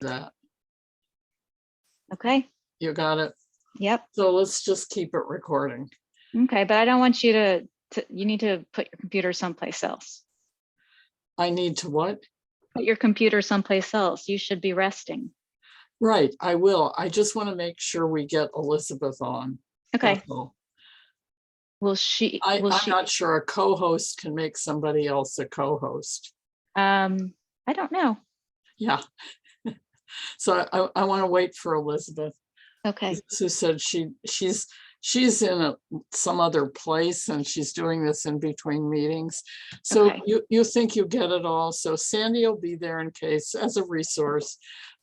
that. Okay. You got it? Yep. So let's just keep it recording. Okay, but I don't want you to you need to put your computer someplace else. I need to what? Put your computer someplace else. You should be resting. Right, I will. I just want to make sure we get Elizabeth on. Okay. That's all. I'm not sure a co-host can make somebody else a co-host. I don't know. Yeah. So I want to wait for Elizabeth. Okay. Who said she's in some other place and she's doing this in between meetings. So Okay. you think you get it all. So Sandy will be there in case as a resource.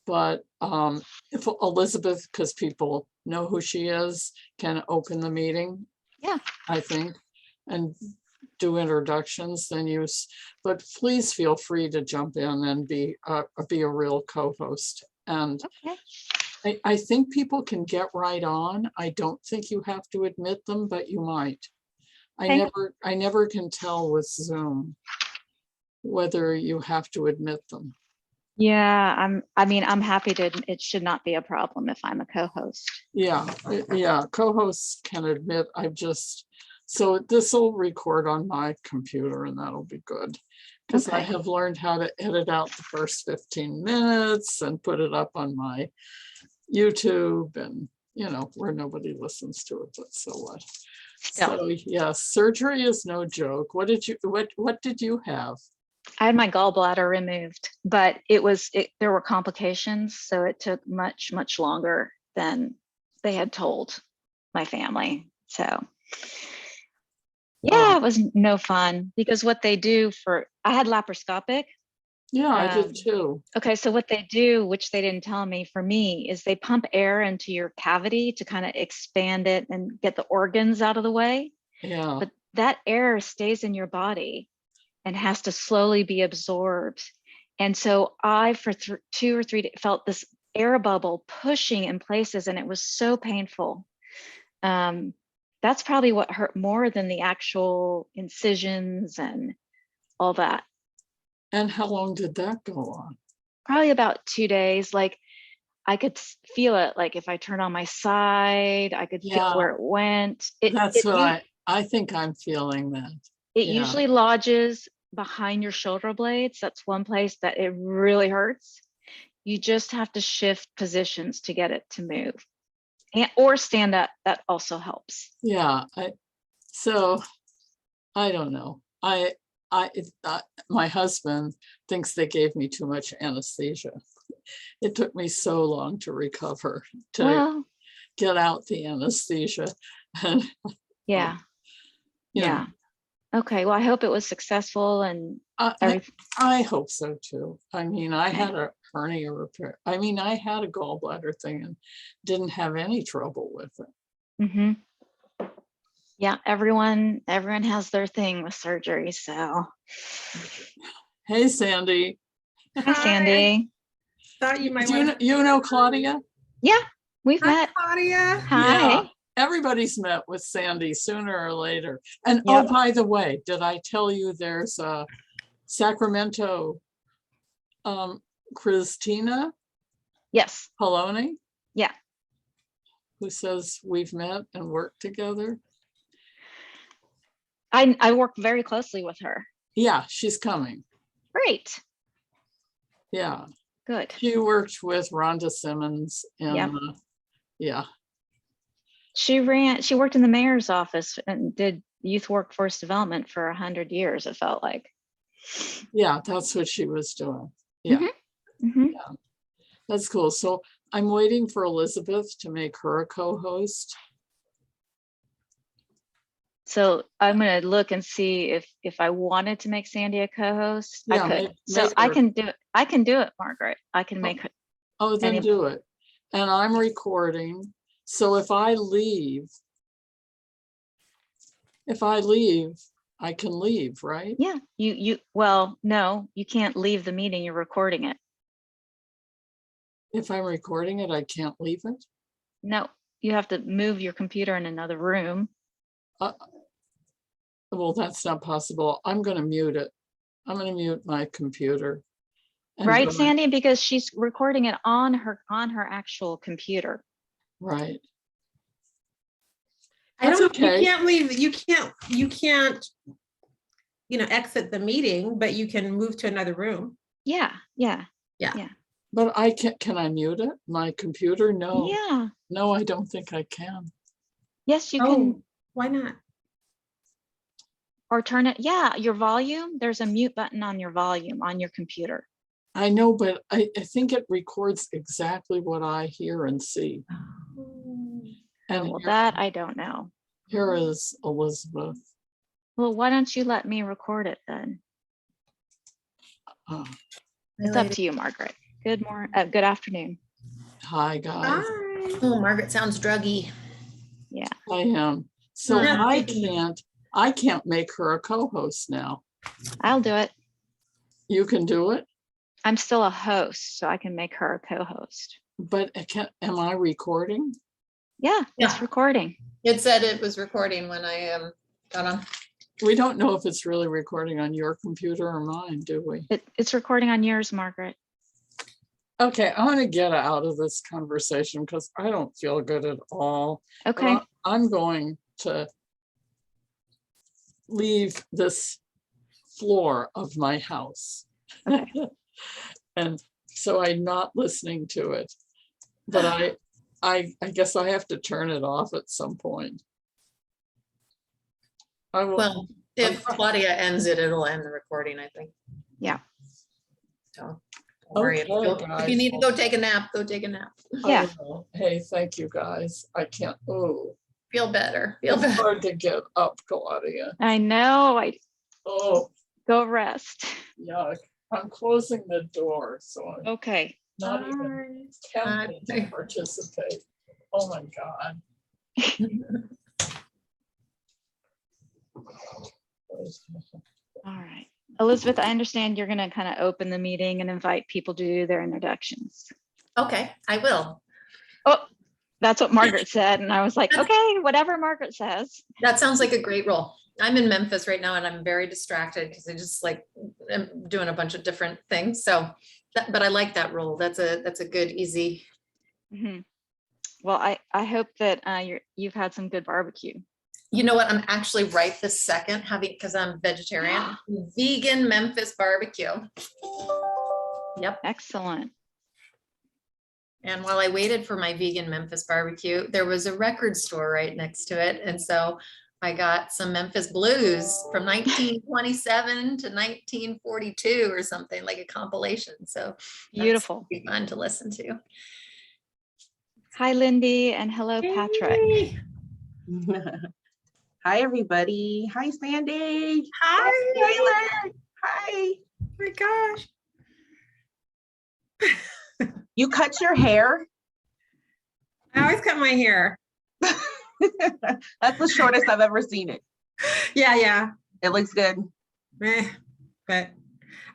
But if Elizabeth, because people know who she is, can open the meeting. Yeah. I think, and do introductions, then use, but please feel free to jump in and be a real co-host. And okay. I think people can get right on. I don't think you have to admit them, but you might. Okay. I never can tell with Zoom whether you have to admit them. Yeah, I'm happy to. It should not be a problem if I'm a co-host. Yeah, co-hosts can admit. So this will record on my computer and that'll be good. Because I have learned how to edit out the first 15 minutes and put it up on my YouTube and, where nobody listens to it, but so what? Yeah. So yes, surgery is no joke. What did you have? I had my gallbladder removed, but there were complications. So it took much, much longer than they had told my family. So yeah, it was no fun because what they do I had laparoscopic. Yeah, I did too. Okay, so what they do, which they didn't tell me for me, is they pump air into your cavity to kind of expand it and get the organs out of the way. Yeah. But that air stays in your body and has to slowly be absorbed. And so I, for 2 or 3 days, felt this air bubble pushing in places, and it was so painful. That's probably what hurt more than the actual incisions and all that. And how long did that go on? Probably about 2 days. Like I could feel it. Like if I turn on my side, I could feel where it went. That's what I think I'm feeling that. It usually lodges behind your shoulder blades. That's one place that it really hurts. You just have to shift positions to get it to move. Or stand up. That also helps. Yeah. So I don't know. My husband thinks they gave me too much anesthesia. It took me so long to recover, to get out the anesthesia. Yeah. Yeah. Okay. Well, I hope it was successful and I hope so too. I mean, I had a hernia repair. I mean, I had a gallbladder thing and didn't have any trouble with it. Mm-hmm. Yeah, everyone has their thing with surgery. So, hey, Sandy. Hi, Sandy. Thought you might. You know Claudia? Yeah, we've met. Claudia. Hi. Yeah, everybody's met with Sandy sooner or later. And oh, by the way, did I tell you there's a Sacramento Christina? Yes. Poloni? Yeah. Who says we've met and worked together? I work very closely with her. Yeah, she's coming. Great. Yeah. Good. She worked with Rhonda Simmons and She worked in the mayor's office and did youth workforce development for 100 years, it felt like. Yeah, that's what she was doing. Yeah. Mm-hmm. Mm-hmm. Yeah. That's cool. So I'm waiting for Elizabeth to make her a co-host. So I'm going to look and see if I wanted to make Sandy a co-host. Yeah, I could. I can do it. I can do it, Margaret. I can make it. Oh, then do it. And I'm recording. So if I leave, I can leave, right? Yeah. Well, no, you can't leave the meeting. You're recording it. If I'm recording it, I can't leave it? No, you have to move your computer in another room. Well, that's not possible. I'm going to mute it. I'm going to mute my computer And Right, then Sandy? Because she's recording it on her actual computer. right. I That's don't, okay. you can't leave, you can't, exit the meeting, but you can move to another room. Yeah, yeah, Yeah. yeah, But can I mute it? My computer? No. yeah. No, I don't think I can. Yes, you can, Oh, why not? or turn it. Yeah, your volume. There's a mute button on your volume on your computer. I know, but I think it records exactly what I hear and see. And Well, that I don't know. here is Elizabeth. Well, why don't you let me record it then? Oh, It's up to you, Margaret. Good afternoon. hi, guys. Hi. Oh, Margaret sounds druggy. Yeah. I am. So Yeah. I can't make her a co-host now. I'll do it. You can do it, I'm still a host, so I can make her a co-host. but am I recording? Yeah, it's Yeah. recording. It said it was recording when I got on. We don't know if it's really recording on your computer or mine, do we? It's recording on yours, Margaret. Okay, I want to get out of this conversation because I don't feel good at all. Okay. I'm going to leave this floor of my house. Okay. And so I'm not listening to it. But I guess I have to turn it off at some point. I will. Well, if Claudia ends it, it'll end the recording, I think. Yeah. So don't worry. Okay, If guys. you need to go take a nap, go take a nap. Yeah. Hey, thank you guys. I can't. Oh, Feel better. Feel it's better. hard to get up, Claudia. I know. I Oh, go rest. yuck. I'm closing the door, so I'm Okay. not even tempted to participate. Oh my God. All right. Elizabeth, I understand you're going to kind of open the meeting and invite people to do their introductions. Okay, I will. Oh, that's what Margaret said. And I was like, okay, whatever Margaret says. That sounds like a great role. I'm in Memphis right now and I'm very distracted because I just like am doing a bunch of different things. So, but I like that role. That's a good, easy. Mm-hmm. Well, I hope that you've had some good barbecue. You know what? I'm actually right this second having, because I'm vegetarian, vegan Memphis barbecue. Yep. Excellent. And while I waited for my vegan Memphis barbecue, there was a record store right next to it. And so I got some Memphis blues from 1927 to 1942 or something, like a compilation. So Beautiful. be fun to listen to. Hi, Lindy, and hello, Patrick. Hey. Hi, everybody. Hi, Sandy. Hi. Taylor. Hi. Oh my gosh. You cut your hair? I always cut my hair. That's the shortest I've ever seen it. Yeah. It looks good. But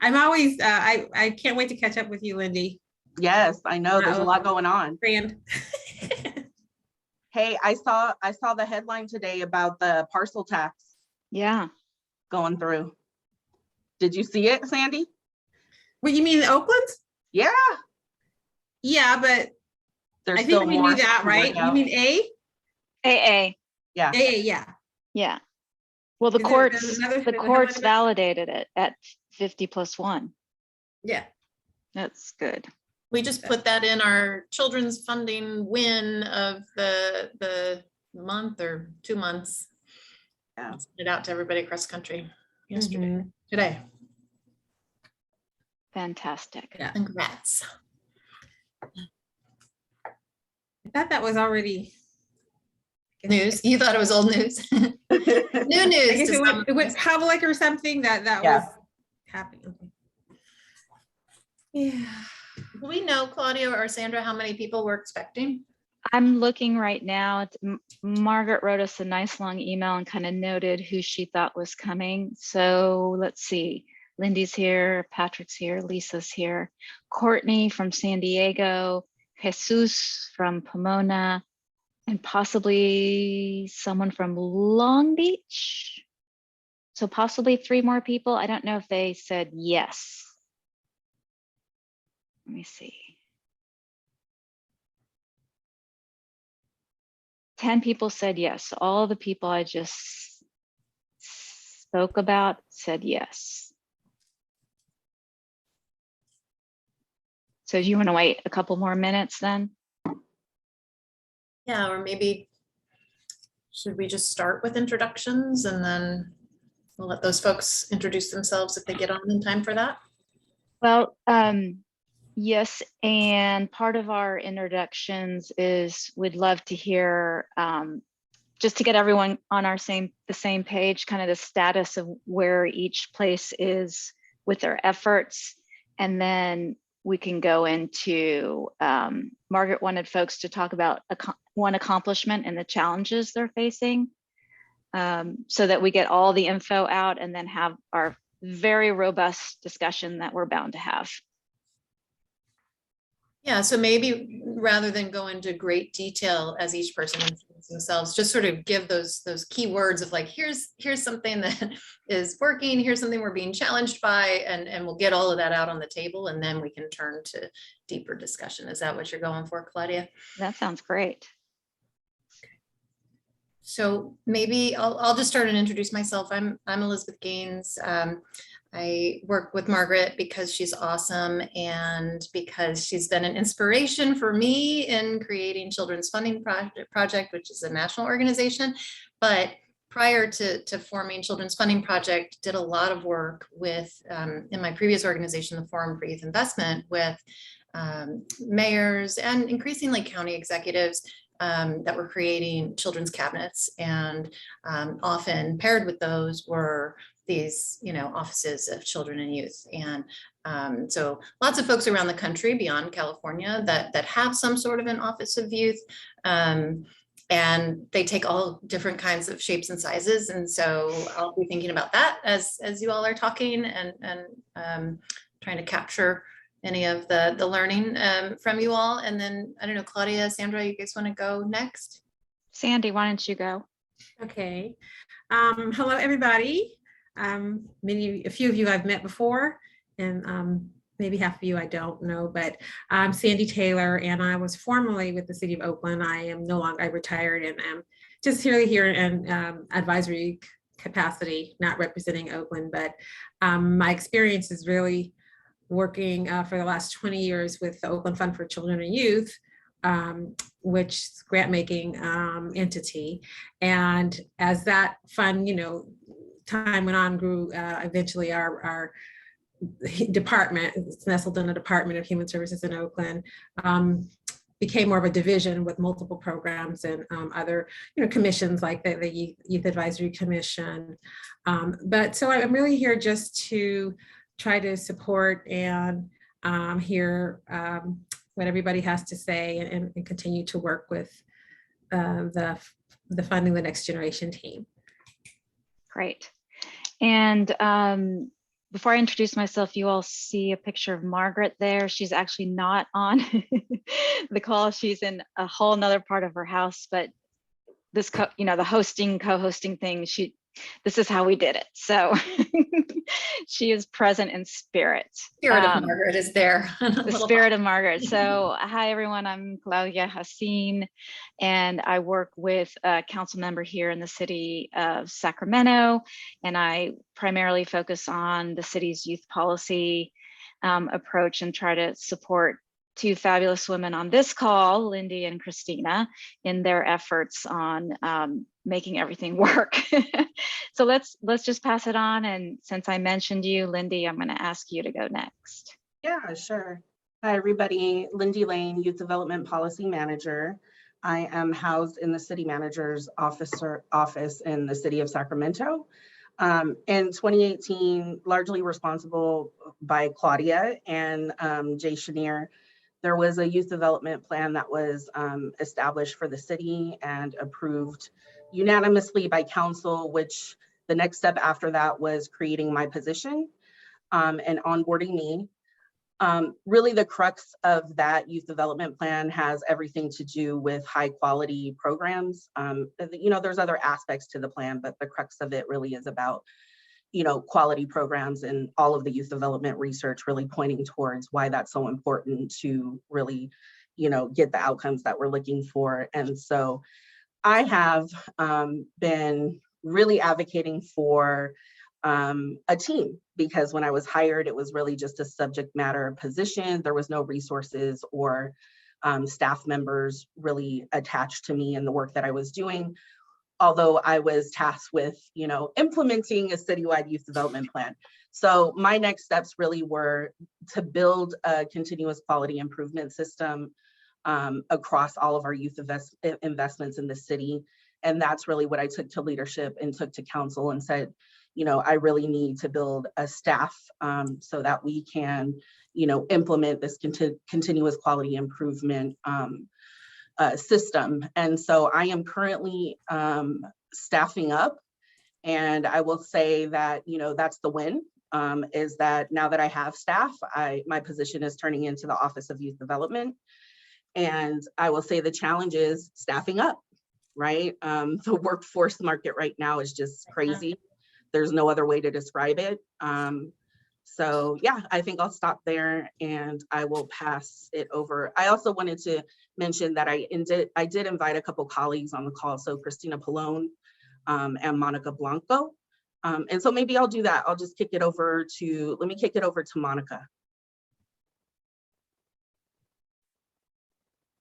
I'm always, I can't wait to catch up with you, Lindy. Yes, I know. There's a lot going on. Grand. Hey, I saw the headline today about the parcel tax Yeah. going through. Did you see it, Sandy? What, you mean Oakland? Yeah. Yeah, but There's I still think we more knew that, to work right? You out. mean AA. Yeah. yeah. Yeah. Well, the Is there- courts, there's another- the there's another courts one? validated it at 50+1. Yeah. That's good. We just put that in our children's funding win of the month or 2 months. Yeah. Sent it out to everybody across the country yesterday, Mhm. today. Fantastic. Yeah. Congrats. I thought that was already News. You thought it was old news. New I news. guess to some it went public or something that Yeah. was happening. Okay. Yeah. Do we know, Claudia or Sandra, how many people we're expecting? I'm looking right now. Margaret wrote us a nice long email and kind of noted who she thought was coming. So let's see. Lindy's here, Patrick's here, Lisa's here, Courtney from San Diego, Jesus from Pomona, and possibly someone from Long Beach. So possibly 3 more people. I don't know if they said yes. Let me see. 10 people said yes. All the people I just spoke about said yes. So do you want to wait a couple more minutes then? Yeah, or maybe should we just start with introductions and then we'll let those folks introduce themselves if they get on in time for that? Well, yes, and part of our introductions is we'd love to hear, just to get everyone on the same page, kind of the status of where each place is with their efforts. And then we can go into, Margaret wanted folks to talk about one accomplishment and the challenges they're facing, so that we get all the info out and then have our very robust discussion that we're bound to have. Yeah, so maybe rather than go into great detail as each person introduces themselves, just sort of give those key words of like, here's something that is working, here's something we're being challenged by, and we'll get all of that out on the table, and then we can turn to deeper discussion. Is that what you're going for, Claudia? That sounds great. So maybe I'll just start and introduce myself. I'm Elizabeth Gaines. I work with Margaret because she's awesome and because she's been an inspiration for me in creating Children's Funding Project, which is a national organization. But prior to forming Children's Funding Project, did a lot of work with, in my previous organization, the Forum for Youth Investment, with mayors and increasingly county executives that were creating children's cabinets, and often paired with those were these, offices of children and youth. And so lots of folks around the country beyond California that have some sort of an office of youth, and they take all different kinds of shapes and sizes. And so I'll be thinking about that as you all are talking, and trying to capture any of the learning from you all. And then, I don't know, Claudia, Sandra, you guys want to go next? Sandy, why don't you go? Okay. Hello, everybody. A few of you I've met before, and maybe half of you I don't know, but I'm Sandy Taylor, and I was formerly with the City of Oakland. I am no longer, I retired, and I'm just here in advisory capacity, not representing Oakland, but my experience is really working for the last 20 years with the Oakland Fund for Children and Youth, which is a grant-making entity. And as that fund, time went on, grew, eventually our department, it's nestled in the Department of Human Services in Oakland, became more of a division with multiple programs and other commissions like the Youth Advisory Commission. But so I'm really here just to try to support and hear what everybody has to say, and continue to work with the Funding the Next Generation team. Great. And before I introduce myself, you all see a picture of Margaret there. She's actually not on the call. She's in a whole nother part of her house, but this, the co-hosting thing, this is how we did it. So she is present in spirit. Spirit of Margaret is there. The spirit of Margaret. So hi, everyone. I'm Claudia Hassin, and I work with a council member here in the city of Sacramento, and I primarily focus on the city's youth policy approach and try to support two fabulous women on this call, Lindy and Christina, in their efforts on making everything work. So let's just pass it on. And since I mentioned you, Lindy, I'm going to ask you to go next. Yeah, sure. Hi, everybody. Lindy Lane, Youth Development Policy Manager. I am housed in the City Manager's office in the city of Sacramento. In 2018, largely responsible by Claudia and Jay Chenier, there was a youth development plan that was established for the city and approved unanimously by council, which the next step after that was creating my position and onboarding me. Really the crux of that youth development plan has everything to do with high quality programs. There's other aspects to the plan, but the crux of it really is about, quality programs and all of the youth development research really pointing towards why that's so important to really, get the outcomes that we're looking for. And so I have been really advocating for a team, because when I was hired, it was really just a subject matter position. There was no resources or staff members really attached to me and the work that I was doing, although I was tasked with, implementing a citywide youth development plan. So my next steps really were to build a continuous quality improvement system across all of our youth investments in the city. And that's really what I took to leadership and took to council and said, I really need to build a staff so that we can, implement this continuous quality improvement system. And so I am currently staffing up, and I will say that, that's the win, is that now that I have staff, my position is turning into the Office of Youth Development. And I will say the challenge is staffing up, right? The workforce market right now is just crazy. There's no other way to describe it. So yeah, I think I'll stop there and I will pass it over. I also wanted to mention that I did invite a couple colleagues on the call. So Christina Pallone and Monica Blanco. And so maybe I'll do that. I'll just kick it over to Monica.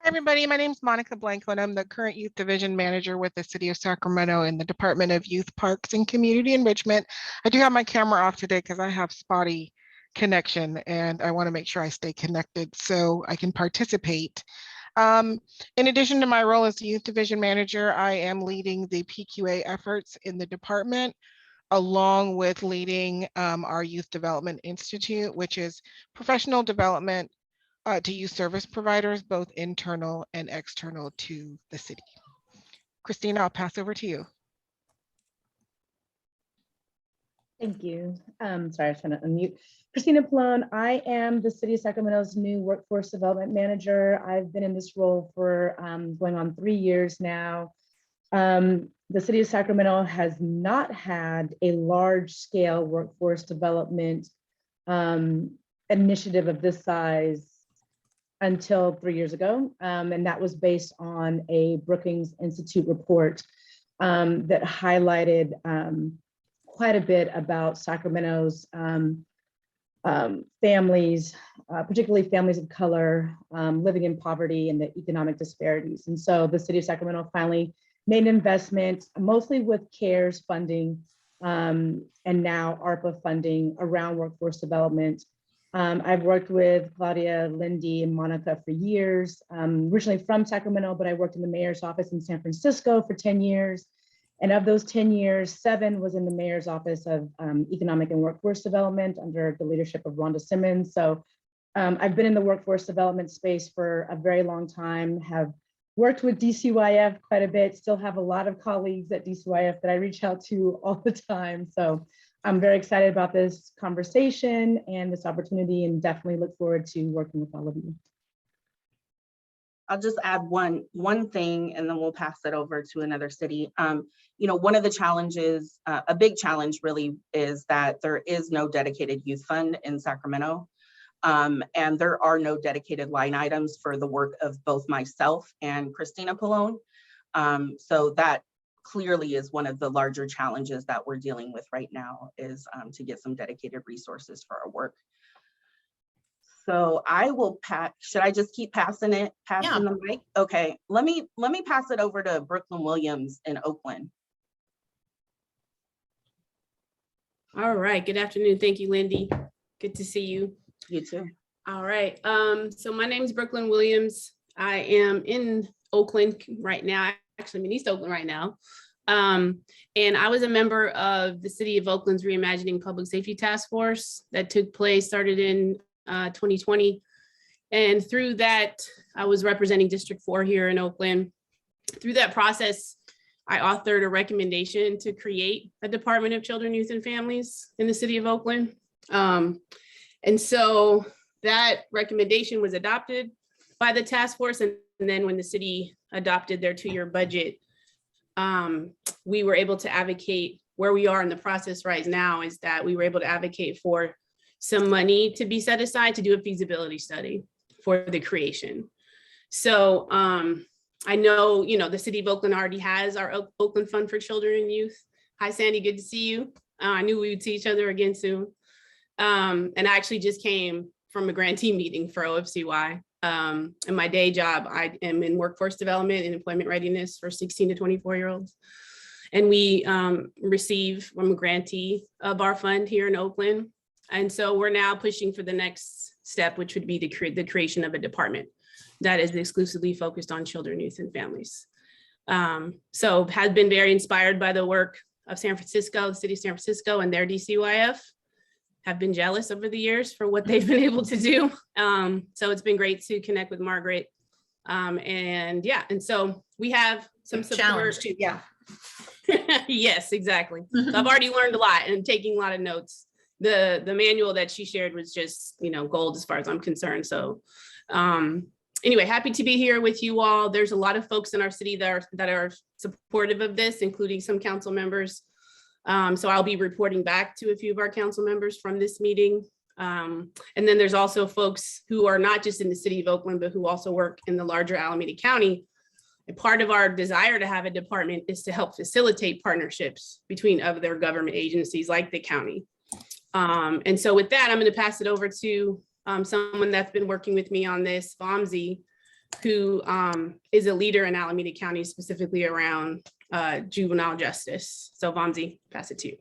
Hi, everybody. My name is Monica Blanco, and I'm the current Youth Division Manager with the City of Sacramento in the Department of Youth, Parks, and Community Enrichment. I do have my camera off today because I have spotty connection, and I want to make sure I stay connected so I can participate. In addition to my role as the Youth Division Manager, I am leading the PQA efforts in the department, along with leading our Youth Development Institute, which is professional development to youth service providers, both internal and external to the city. Christina, I'll pass over to you. Thank you. Sorry, I was trying to unmute. Christina Pallone, I am the City of Sacramento's new Workforce Development Manager. I've been in this role for going on 3 years now. The City of Sacramento has not had a large-scale workforce development initiative of this size until 3 years ago. And that was based on a Brookings Institute report that highlighted quite a bit about Sacramento's families, particularly families of color, living in poverty and the economic disparities. And so the City of Sacramento finally made an investment, mostly with CARES funding and now ARPA funding around workforce development. I've worked with Claudia, Lindy, and Monica for years. Originally from Sacramento, but I worked in the mayor's office in San Francisco for 10 years. And of those 10 years, 7 was in the mayor's office of economic and workforce development under the leadership of Rhonda Simmons. So I've been in the workforce development space for a very long time, have worked with DCYF quite a bit, still have a lot of colleagues at DCYF that I reach out to all the time. So I'm very excited about this conversation and this opportunity, and definitely look forward to working with all of you. I'll just add one thing, and then we'll pass it over to another city. One of the challenges, a big challenge really, is that there is no dedicated youth fund in Sacramento. And there are no dedicated line items for the work of both myself and Christina Pallone. So that clearly is one of the larger challenges that we're dealing with right now, is to get some dedicated resources for our work. So I will pass, should I just keep passing the mic? Okay, let me pass it over to Brooklyn Williams in Oakland. All right, good afternoon. Thank you, Lindy. Good to see you. You too. All right, so my name is Brooklyn Williams. I am in Oakland right now. Actually, I'm in East Oakland right now. And I was a member of the City of Oakland's Reimagining Public Safety Task Force that started in 2020. And through that, I was representing District 4 here in Oakland. Through that process, I authored a recommendation to create a Department of Children, Youth, and Families in the City of Oakland. And so that recommendation was adopted by the task force. And then when the city adopted their 2-year budget, we were able to advocate where we are in the process right now is that we were able to advocate for some money to be set aside to do a feasibility study for the creation. So I know, the city of Oakland already has our Oakland Fund for Children and Youth. Hi, Sandy, good to see you. I knew we would see each other again soon. And I actually just came from a grantee meeting for OFCY. In my day job, I am in workforce development and employment readiness for 16 to 24-year-olds. And we receive from a grantee of our fund here in Oakland. And so we're now pushing for the next step, which would be the creation of a department that is exclusively focused on children, youth, and families. So have been very inspired by the work of San Francisco, the city of San Francisco and their DCYF. Have been jealous over the years for what they've been able to do. So it's been great to connect with Margaret. And so we have some support. Challenge too, yeah. Yes, exactly. So I've already learned a lot and taking a lot of notes. The manual that she shared was just, gold as far as I'm concerned. So anyway, happy to be here with you all. There's a lot of folks in our city that are supportive of this, including some council members. So I'll be reporting back to a few of our council members from this meeting. And then there's also folks who are not just in the city of Oakland, but who also work in the larger Alameda County. And part of our desire to have a department is to help facilitate partnerships between other government agencies like the county. And so with that, I'm going to pass it over to someone that's been working with me on this, Vamsi, who is a leader in Alameda County, specifically around juvenile justice. So Vamsi, pass it to you.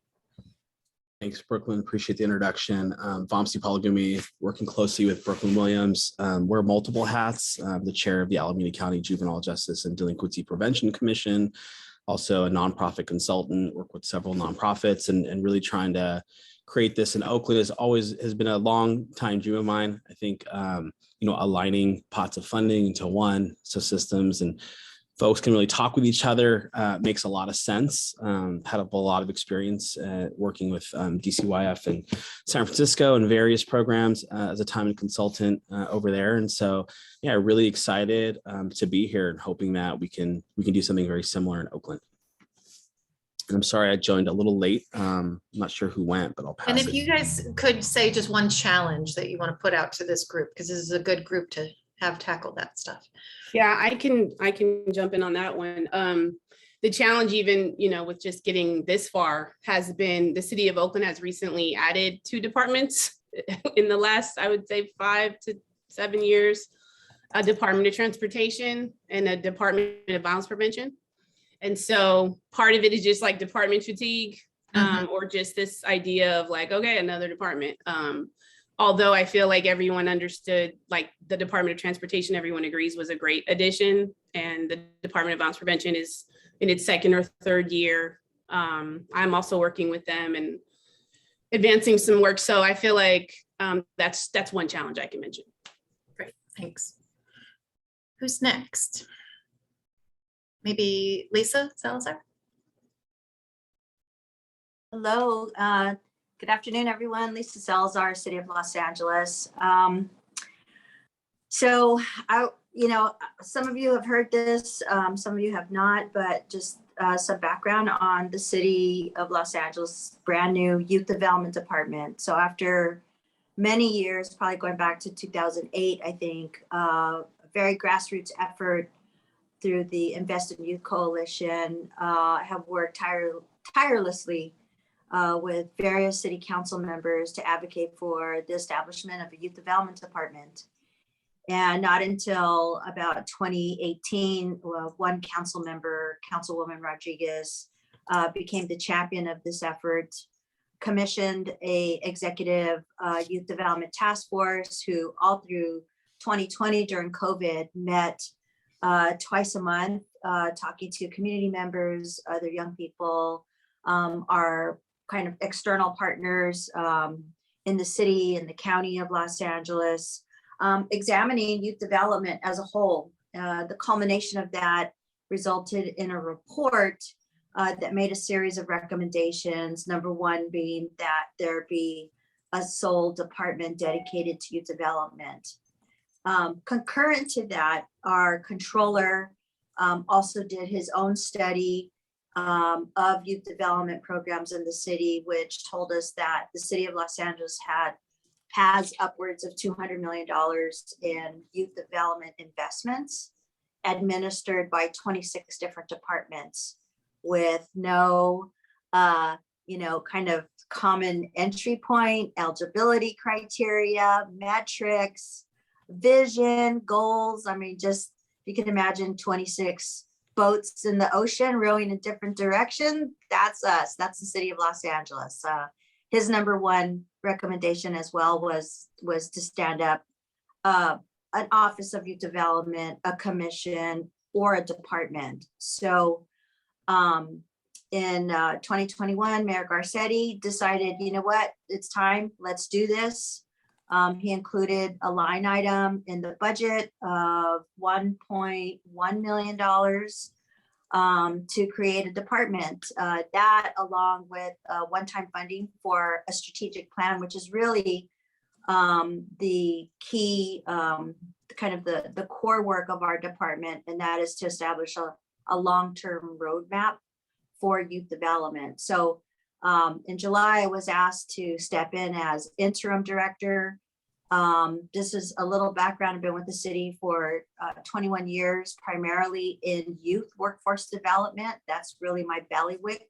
Thanks, Brooklyn. Appreciate the introduction. Vamsi Palagumi, working closely with Brooklyn Williams. Wear multiple hats, the chair of the Alameda County Juvenile Justice and Delinquency Prevention Commission, also a nonprofit consultant, work with several nonprofits and really trying to create this in Oakland has been a long time dream of mine. I think, aligning pots of funding into one, so systems and folks can really talk with each other makes a lot of sense. Had a lot of experience working with DCYF in San Francisco and various programs as a time and consultant over there. And so, really excited to be here and hoping that we can do something very similar in Oakland. And I'm sorry I joined a little late. I'm not sure who went, but I'll pass And if it. you guys could say just one challenge that you want to put out to this group, because this is a good group to have tackled that stuff. Yeah, I can jump in on that one. The challenge even, with just getting this far has been the city of Oakland has recently added 2 departments in the last, I would say 5 to 7 years, a Department of Transportation and a Department of Violence Prevention. And so part of it is just like department fatigue, or just this idea of like, okay, another department. Although I feel like everyone understood, like the Department of Transportation, everyone agrees was a great addition. And the Department of Violence Prevention is in its 2nd or 3rd year. I'm also working with them and advancing some work. So I feel like that's one challenge I can mention. Great, thanks. Who's next? Maybe Lisa Salazar? Hello, good afternoon, everyone. Lisa Salazar, City of Los Angeles. So some of you have heard this, some of you have not, but just some background on the City of Los Angeles brand new Youth Development Department. So after many years, probably going back to 2008, I think, a very grassroots effort through the Invest in Youth Coalition, have worked tirelessly with various city council members to advocate for the establishment of a youth development department. And not until about 2018, one council member, Councilwoman Rodriguez, became the champion of this effort, commissioned a executive youth development task force who all through 2020 during COVID met twice a month, talking to community members, other young people, our kind of external partners in the city and the county of Los Angeles, examining youth development as a whole. The culmination of that resulted in a report that made a series of recommendations. Number one being that there be a sole department dedicated to youth development. Concurrent to that, our controller also did his own study of youth development programs in the city, which told us that the city of Los Angeles has upwards of $200 million in youth development investments administered by 26 different departments with no, kind of common entry point, eligibility criteria, metrics, vision, goals. I mean, just you can imagine 26 boats in the ocean rowing in different directions. That's us. That's the city of Los Angeles. His number one recommendation as well was to stand up an office of youth development, a commission, or a department. So in 2021, Mayor Garcetti decided, you know what, it's time, let's do this. He included a line item in the budget of $1.1 million to create a department. That along with one-time funding for a strategic plan, which is really the key, kind of the core work of our department, and that is to establish a long-term roadmap for youth development. So in July, I was asked to step in as interim director. This is a little background. I've been with the city for 21 years, primarily in youth workforce development. That's really my bailiwick.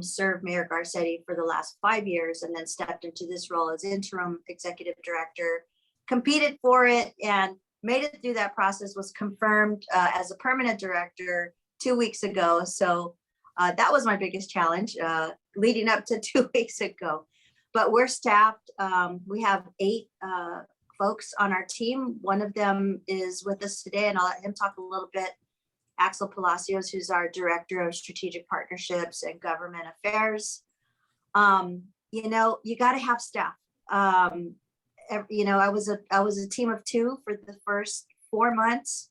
Served Mayor Garcetti for the last 5 years and then stepped into this role as interim executive director, competed for it and made it through that process, was confirmed as a permanent director 2 weeks ago. So that was my biggest challenge leading up to 2 weeks ago. But we're staffed. We have 8 folks on our team. One of them is with us today, and I'll let him talk a little bit. Axel Palacios, who's our director of strategic partnerships and government affairs. You got to have staff. I was a team of 2 for the first 4 months.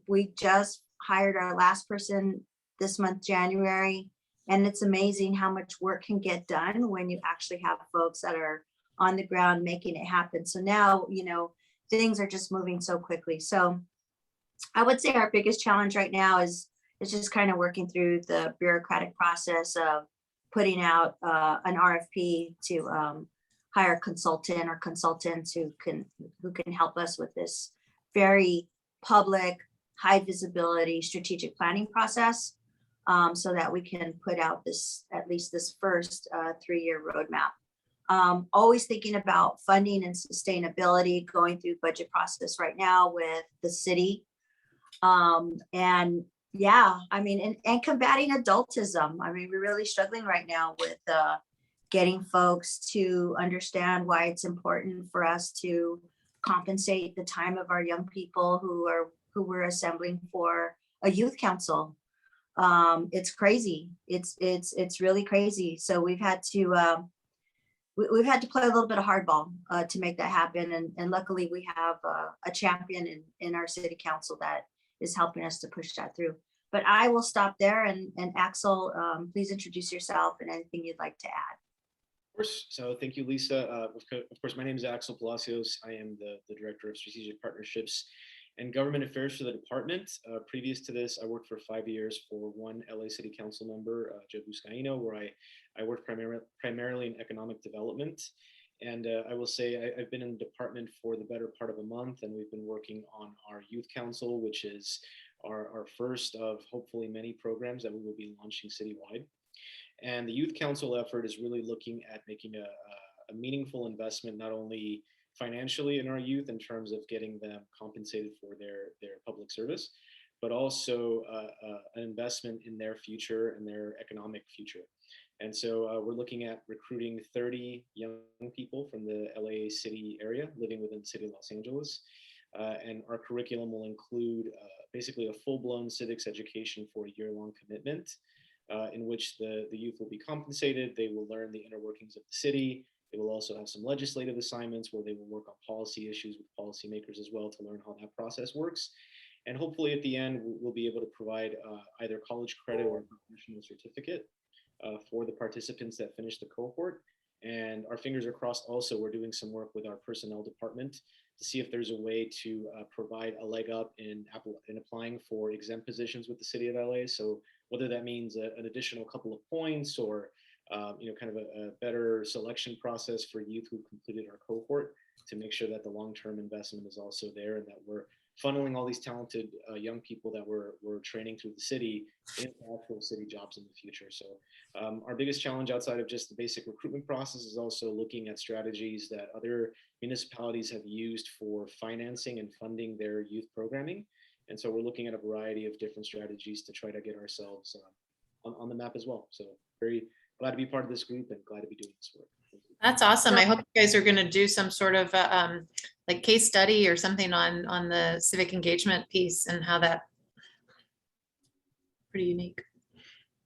We just hired our last person this month, January. And it's amazing how much work can get done when you actually have folks that are on the ground making it happen. So now, things are just moving so quickly. So I would say our biggest challenge right now is just kind of working through the bureaucratic process of putting out an RFP to hire a consultant or consultants who can help us with this very public, high visibility strategic planning process. So that we can put out at least this first 3-year roadmap. Always thinking about funding and sustainability, going through budget process right now with the city. And combating adultism. I mean, we're really struggling right now with getting folks to understand why it's important for us to compensate the time of our young people who we're assembling for a youth council. It's crazy. It's really crazy. So we've had to play a little bit of hardball to make that happen. And luckily we have a champion in our city council that is helping us to push that through. But I will stop there and Axel, please introduce yourself and anything you'd like to add. Of course. So thank you, Lisa. Of course, my name is Axel Palacios. I am the Director of Strategic Partnerships and Government Affairs for the department. Previous to this, I worked for 5 years for one LA City Council member, Joe Buscaino, where I worked primarily in economic development. And I will say I've been in the department for the better part of a month, and we've been working on our youth council, which is our first of hopefully many programs that we will be launching citywide. And the youth council effort is really looking at making a meaningful investment, not only financially in our youth in terms of getting them compensated for their public service, but also an investment in their future and their economic future. And so we're looking at recruiting 30 young people from the LA City area living within the city of Los Angeles. And our curriculum will include basically a full-blown civics education for a year-long commitment in which the youth will be compensated. They will learn the inner workings of the city. They will also have some legislative assignments where they will work on policy issues with policymakers as well to learn how that process works. And hopefully at the end, we'll be able to provide either college credit or a professional certificate for the participants that finish the cohort. And our fingers are crossed also, we're doing some work with our personnel department to see if there's a way to provide a leg up in applying for exempt positions with the city of LA. So whether that means an additional couple of points or kind of a better selection process for youth who completed our cohort to make sure that the long-term investment is also there and that we're funneling all these talented young people that we're training through the city into actual city jobs in the future. So our biggest challenge outside of just the basic recruitment process is also looking at strategies that other municipalities have used for financing and funding their youth programming. And so we're looking at a variety of different strategies to try to get ourselves on the map as well. So very glad to be part of this group and glad to be doing this work. That's awesome. I hope you guys are going to do some sort of like case study or something on the civic engagement piece and how that pretty unique.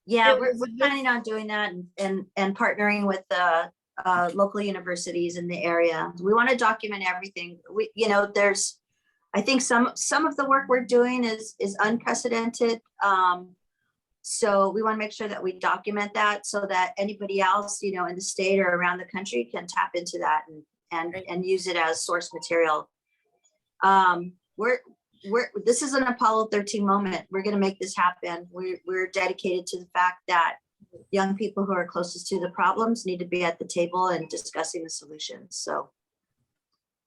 Yeah, we're planning on doing that and partnering with the local universities in the area. We want to document everything. I think some of the work we're doing is unprecedented. So we want to make sure that we document that so that anybody else, in the state or around the country can tap into that and use it as source material. This is an Apollo 13 moment. We're going to make this happen. We're dedicated to the fact that young people who are closest to the problems need to be at the table and discussing the solutions. So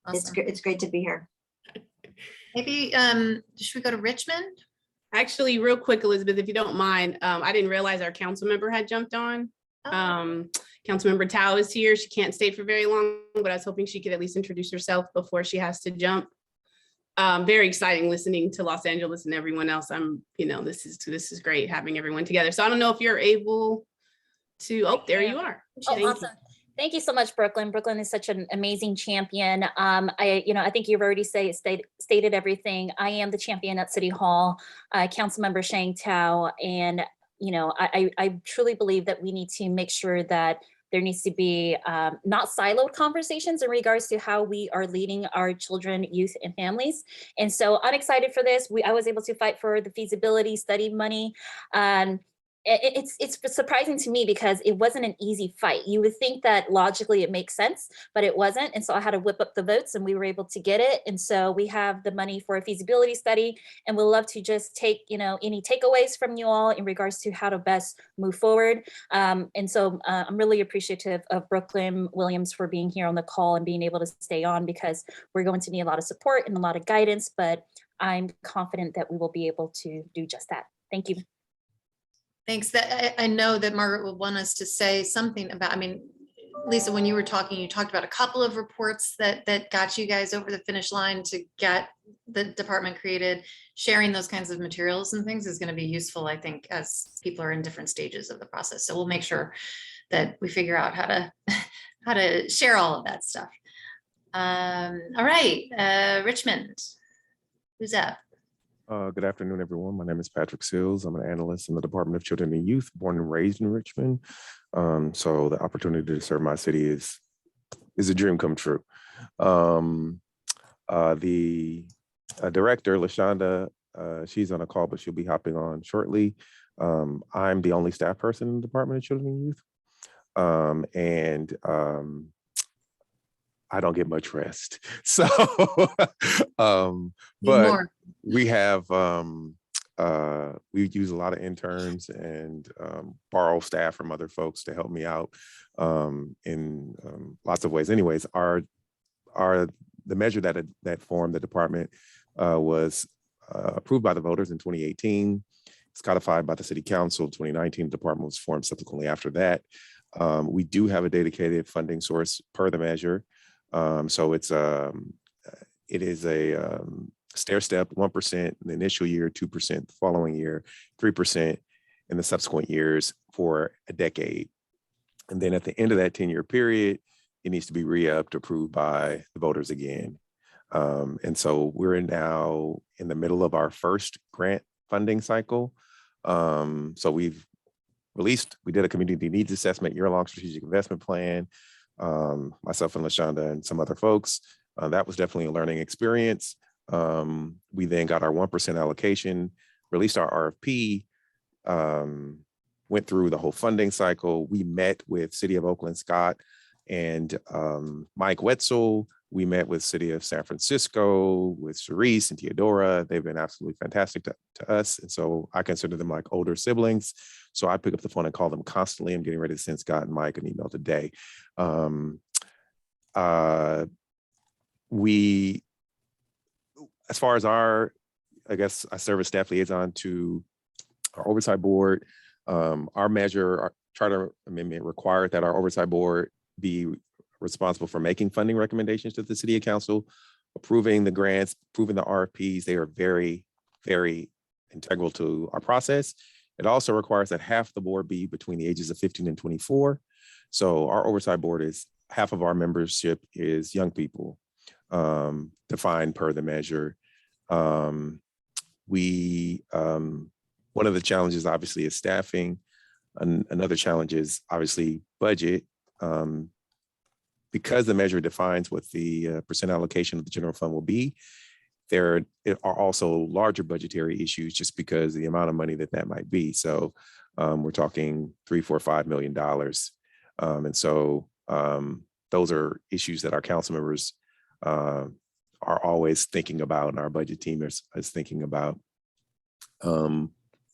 Awesome. it's great to be here. Maybe should we go to Richmond? Actually, real quick, Elizabeth, if you don't mind, I didn't realize our council member had jumped on. Councilmember Tao is here. She can't stay for very long, but I was hoping she could at least introduce herself before she has to jump. Very exciting listening to Los Angeles and everyone else. This is great having everyone together. So I don't know if you're able to, there you are. Oh, awesome. Thank you so much, Brooklyn. Brooklyn is such an amazing champion. I think you've already stated everything. I am the champion at City Hall, Councilmember Shang Tao, and I truly believe that we need to make sure that there needs to be not siloed conversations in regards to how we are leading our children, youth, and families. And so I'm excited for this. I was able to fight for the feasibility study money. It's surprising to me because it wasn't an easy fight. You would think that logically it makes sense, but it wasn't. And so I had to whip up the votes and we were able to get it. And so we have the money for a feasibility study and we'll love to just take, any takeaways from you all in regards to how to best move forward. And so I'm really appreciative of Brooklyn Williams for being here on the call and being able to stay on because we're going to need a lot of support and a lot of guidance, but I'm confident that we will be able to do just that. Thank you. Thanks. I know that Margaret will want us to say something about, Lisa, when you were talking, you talked about a couple of reports that got you guys over the finish line to get the department created. Sharing those kinds of materials and things is going to be useful, I think, as people are in different stages of the process. So we'll make sure that we figure out how to share all of that stuff. All right, Richmond, who's up? Good afternoon, everyone. My name is Patrick Sills. I'm an analyst in the Department of Children and Youth, born and raised in Richmond. So the opportunity to serve my city is a dream come true. The director, LaShonda, she's on a call, but she'll be hopping on shortly. I'm the only staff person in the Department of Children and Youth. I don't get much rest. So, but we have, we use a lot of interns and borrow staff from other folks to help me out in lots of ways. Anyways, the measure that formed the department was approved by the voters in 2018. It's codified by the city council in 2019. The department was formed subsequently after that. We do have a dedicated funding source per the measure. So it is a stair step, 1% in the initial year, 2% the following year, 3% in the subsequent years for a decade. And then at the end of that 10-year period, it needs to be re-upped, approved by the voters again. And so we're now in the middle of our first grant funding cycle. So we did a community needs assessment, year-long strategic investment plan. Myself and LaShonda and some other folks. That was definitely a learning experience. We then got our 1% allocation, released our RFP, went through the whole funding cycle. We met with City of Oakland Scott and Mike Wetzel, We met with City of San Francisco, with Cerise and Theodora. They've been absolutely fantastic to us. And so I consider them like older siblings. So I pick up the phone and call them constantly. I'm getting ready to send Scott and Mike an email today. We, as far as our, I guess I serve as staff liaison to our oversight board. Our measure, our charter amendment required that our oversight board be responsible for making funding recommendations to the city council, approving the grants, approving the RFPs. They are very, very integral to our process. It also requires that half the board be between the ages of 15 and 24. So our oversight board is, half of our membership is young people, defined per the measure. One of the challenges obviously is staffing. Another challenge is obviously budget. Because the measure defines what the percent allocation of the general fund will be, there are also larger budgetary issues just because of the amount of money that might be. So we're talking $3, $4, $5 million. And so those are issues that our council members are always thinking about, and our budget team is thinking about.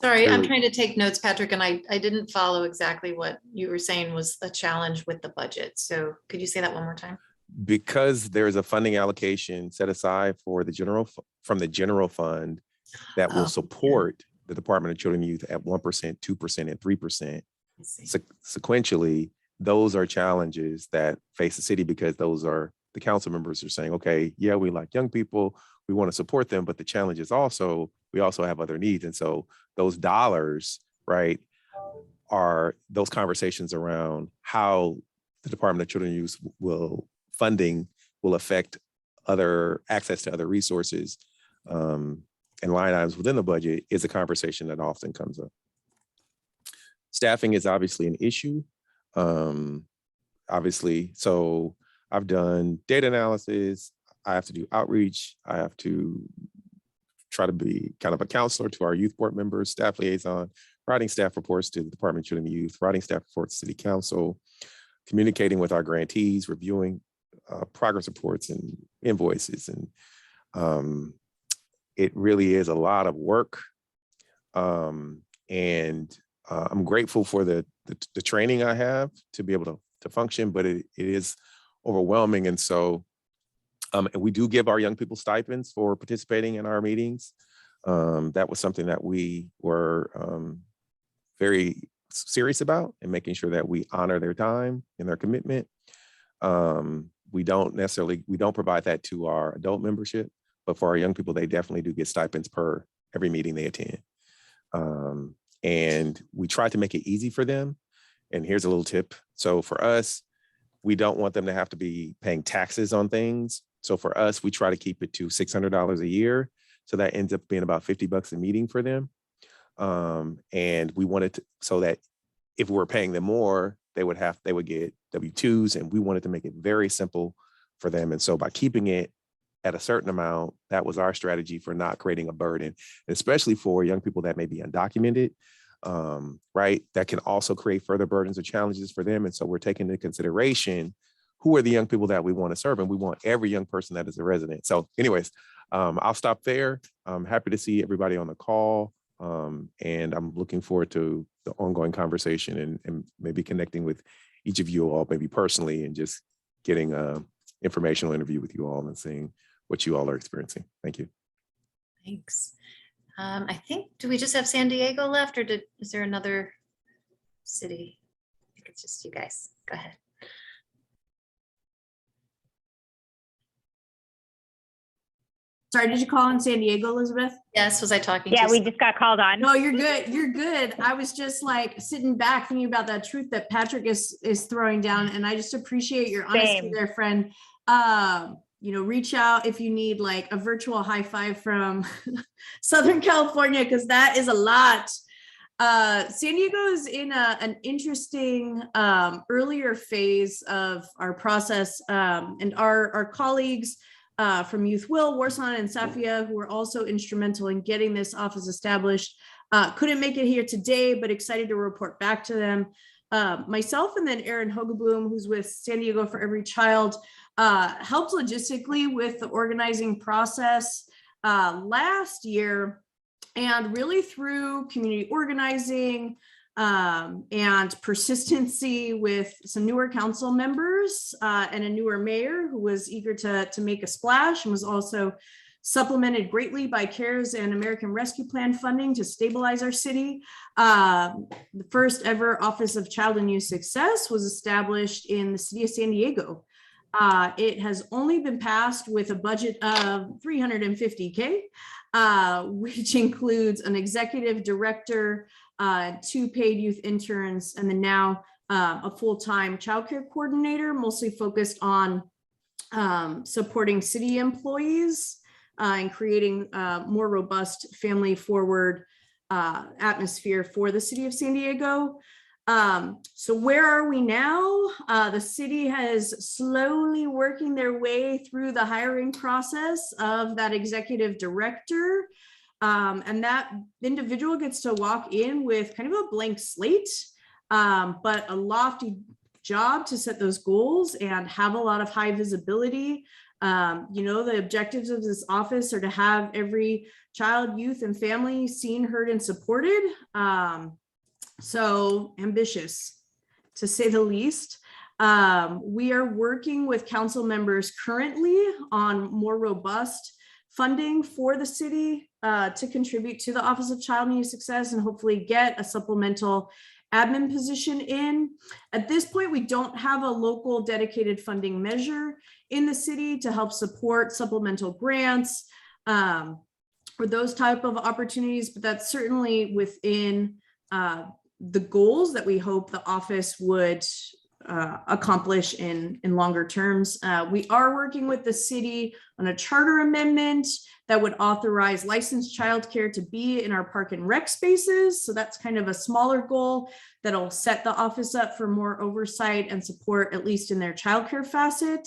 Sorry, I'm trying to take notes, Patrick, and I didn't follow exactly what you were saying was a challenge with the budget. So could you say that one more time? Because there's a funding allocation set aside for the from the general fund that will support the Department of Children and Youth at 1%, 2%, and 3%. Sequentially, those are challenges that face the city because those are the council members are saying, okay, yeah, we like young people, we want to support them, but the challenge is also, we also have other needs. And so those dollars, right, are those conversations around how the Department of Children and Youth funding will affect other access to other resources and line items within the budget is a conversation that often comes up. Staffing is obviously an issue. Obviously, so I've done data analysis, I have to do outreach, I have to try to be kind of a counselor to our youth board members, staff liaison, writing staff reports to the Department of Children and Youth, writing staff reports to City Council, communicating with our grantees, reviewing progress reports and invoices. And it really is a lot of work. And I'm grateful for the training I have to be able to function, but it is overwhelming. And so, and we do give our young people stipends for participating in our meetings. That was something that we were very serious about and making sure that we honor their time and their commitment. We don't provide that to our adult membership, but for our young people, they definitely do get stipends per every meeting they attend. And we try to make it easy for them. And here's a little tip. So for us, we don't want them to have to be paying taxes on things. So for us, we try to keep it to $600 a year. So that ends up being about $50 a meeting for them. And we wanted to, so that if we were paying them more, they would get W-2s, and we wanted to make it very simple for them. And so by keeping it at a certain amount, that was our strategy for not creating a burden, especially for young people that may be undocumented, right? That can also create further burdens or challenges for them. And so we're taking into consideration who are the young people that we want to serve, and we want every young person that is a resident. So anyways, I'll stop there. I'm happy to see everybody on the call. And I'm looking forward to the ongoing conversation and maybe connecting with each of you all, maybe personally, and just getting an informational interview with you all and seeing what you all are experiencing. Thank you. Thanks. I think, do we just have San Diego left, or is there another city? I think it's just you guys. Go ahead. Sorry, did you call in San Diego, Elizabeth? Yes, was I talking? Yeah, we just got called on. No, you're good. You're good. I was just like sitting back thinking about that truth that Patrick is throwing down, and I just appreciate your honesty there, friend. Reach out if you need like a virtual high five from Southern California, because that is a lot. San Diego is in an interesting earlier phase of our process, and our colleagues from Youth Will, Warsan, and Safia, who were also instrumental in getting this office established, couldn't make it here today, but excited to report back to them. Myself and then Erin Hogeblum, who's with San Diego for Every Child, helped logistically with the organizing process last year, and really through community organizing and persistency with some newer council members and a newer mayor who was eager to make a splash, and was also supplemented greatly by CARES and American Rescue Plan funding to stabilize our city. The first ever Office of Child and Youth Success was established in the city of San Diego. It has only been passed with a budget of $350K, which includes an executive director, 2 paid youth interns, and then now a full-time childcare coordinator, mostly focused on supporting city employees and creating a more robust family forward atmosphere for the city of San Diego. So where are we now? The city has slowly working their way through the hiring process of that executive director. And that individual gets to walk in with kind of a blank slate, but a lofty job to set those goals and have a lot of high visibility. You know, the objectives of this office are to have every child, youth, and family seen, heard, and supported. So ambitious, to say the least. We are working with council members currently on more robust funding for the city to contribute to the Office of Child and Youth Success, and hopefully get a supplemental admin position in. At this point, we don't have a local dedicated funding measure in the city to help support supplemental grants or those type of opportunities, but that's certainly within the goals that we hope the office would accomplish in longer terms. We are working with the city on a charter amendment that would authorize licensed childcare to be in our park and rec spaces. So that's kind of a smaller goal that'll set the office up for more oversight and support, at least in their childcare facet.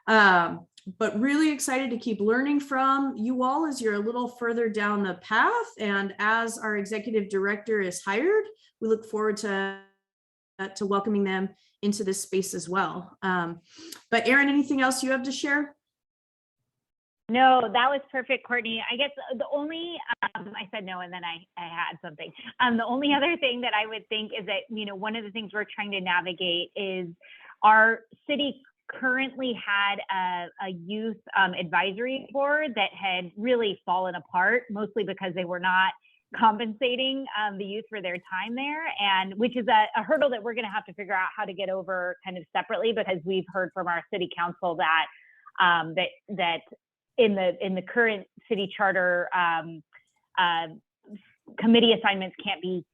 But really excited to keep learning from you all as you're a little further down the path. And as our executive director is hired, we look forward to welcoming them into this space as well. But Erin, anything else you have to share? No, that was perfect, Courtney. I guess the only, I said no, and then I had something. The only other thing that I would think is that, you know, one of the things we're trying to navigate is our city currently had a youth advisory board that had really fallen apart, mostly because they were not compensating the youth for their time there, and which is a hurdle that we're going to have to figure out how to get over kind of separately, because we've heard from our city council that that in the current city charter, committee assignments can't be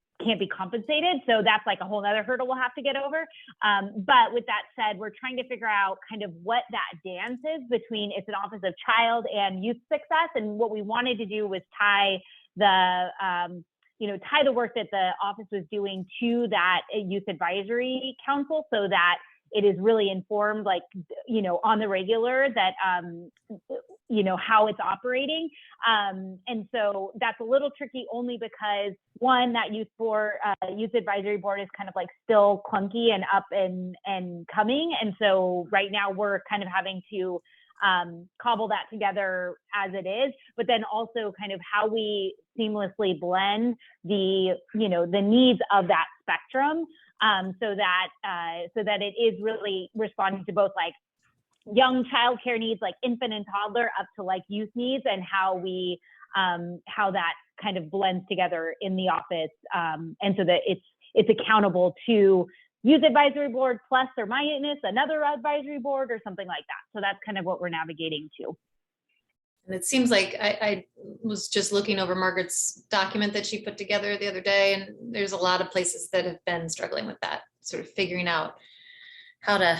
compensated. So that's like a whole other hurdle we'll have to get over. But with that said, we're trying to figure out kind of what that dance is between, it's an Office of Child and Youth Success. And what we wanted to do was tie the work that the office was doing to that Youth Advisory Council, so that it is really informed, like, you know, on the regular, that, you know, how it's operating. And so that's a little tricky only because, one, that youth advisory board is kind of like still clunky and up and coming. And so right now we're kind of having to cobble that together as it is, but then also kind of how we seamlessly blend the, you know, the needs of that spectrum, so that it is really responding to both like young childcare needs, like infant and toddler, up to like youth needs, and how we how that kind of blends together in the office, and so that it's accountable to Youth Advisory Board plus or minus another advisory board or something like that. So that's kind of what we're navigating to. And it seems like I was just looking over Margaret's document that she put together the other day, and there's a lot of places that have been struggling with that, sort of figuring out how to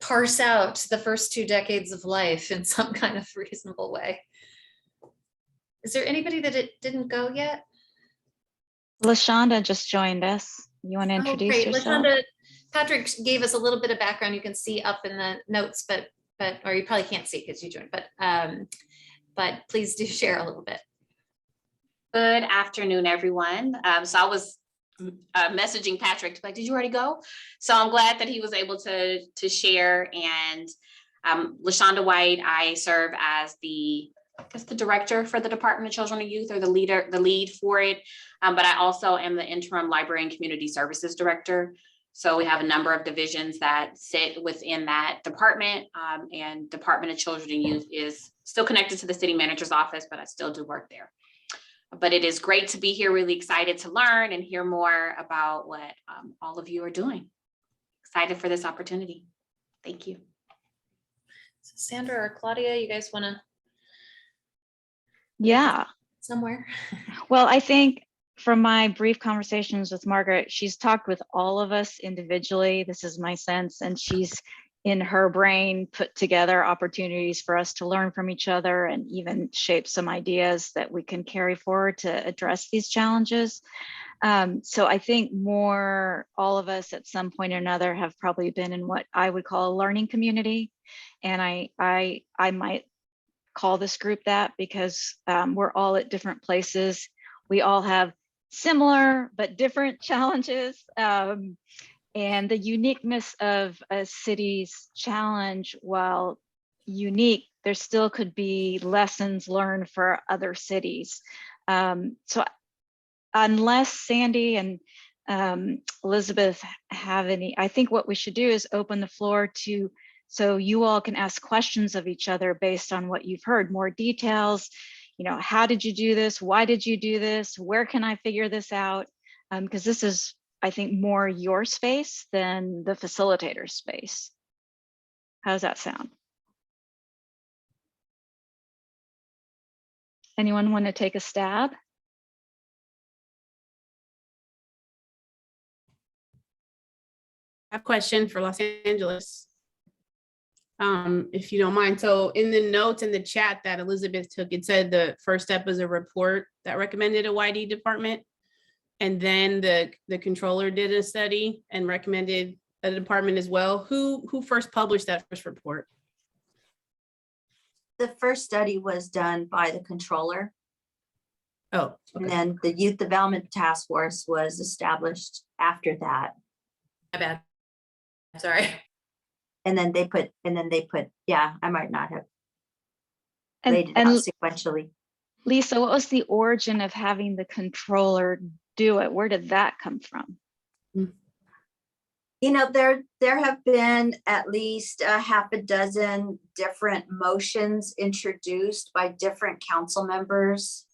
parse out the first 2 decades of life in some kind of reasonable way. Is there anybody that it didn't go yet? LaShonda just joined us. You want to introduce yourself? LaShonda, Patrick gave us a little bit of background. You can see up in the notes, but or you probably can't see because you joined, but please do share a little bit. Good afternoon, everyone. So I was messaging Patrick, like, did you already go? So I'm glad that he was able to share. And LaShonda White, I serve as the director for the Department of Children and Youth, or the lead for it. But I also am the interim library and community services director. So we have a number of divisions that sit within that department, and Department of Children and Youth is still connected to the city manager's office, but I still do work there. But it is great to be here, really excited to learn and hear more about what all of you are doing. Excited for this opportunity. Thank you. So Sandra or Claudia, you guys want to? Yeah. Somewhere. Well, I think from my brief conversations with Margaret, she's talked with all of us individually. This is my sense, and she's in her brain put together opportunities for us to learn from each other and even shape some ideas that we can carry forward to address these challenges. So I think all of us at some point or another have probably been in what I would call a learning community. And I might call this group that because we're all at different places. We all have similar but different challenges. And the uniqueness of a city's challenge, while unique, there still could be lessons learned for other cities. So unless Sandy and Elizabeth have any, I think what we should do is open the floor to, so you all can ask questions of each other based on what you've heard, more details. How did you do this? Why did you do this? Where can I figure this out? Because this is, I think, more your space than the facilitator's space. How does that sound? Anyone want to take a stab? I have a question for Los Angeles, if you don't mind. So in the notes in the chat that Elizabeth took, it said the first step was a report that recommended a YD department. And then the controller did a study and recommended a department as well. Who first published that first report? The first study was done by the controller. Oh, okay. And then the Youth Development Task Force was established after that. My bad. Sorry. And then they put, yeah, I might not have laid it out sequentially. Lisa, what was the origin of having the controller do it? Where did that come from? There have been at least a half a dozen different motions introduced by different council members.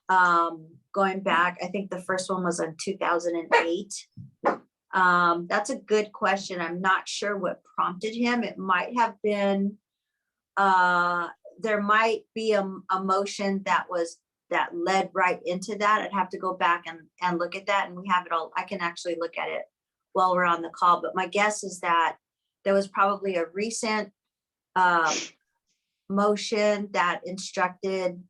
Going back, I think the first one was in 2008. That's a good question. I'm not sure what prompted him. It might have been, there might be a motion that led right into that. I'd have to go back and look at that, and we have it all. I can actually look at it while we're on the call, but my guess is that there was probably a recent motion that instructed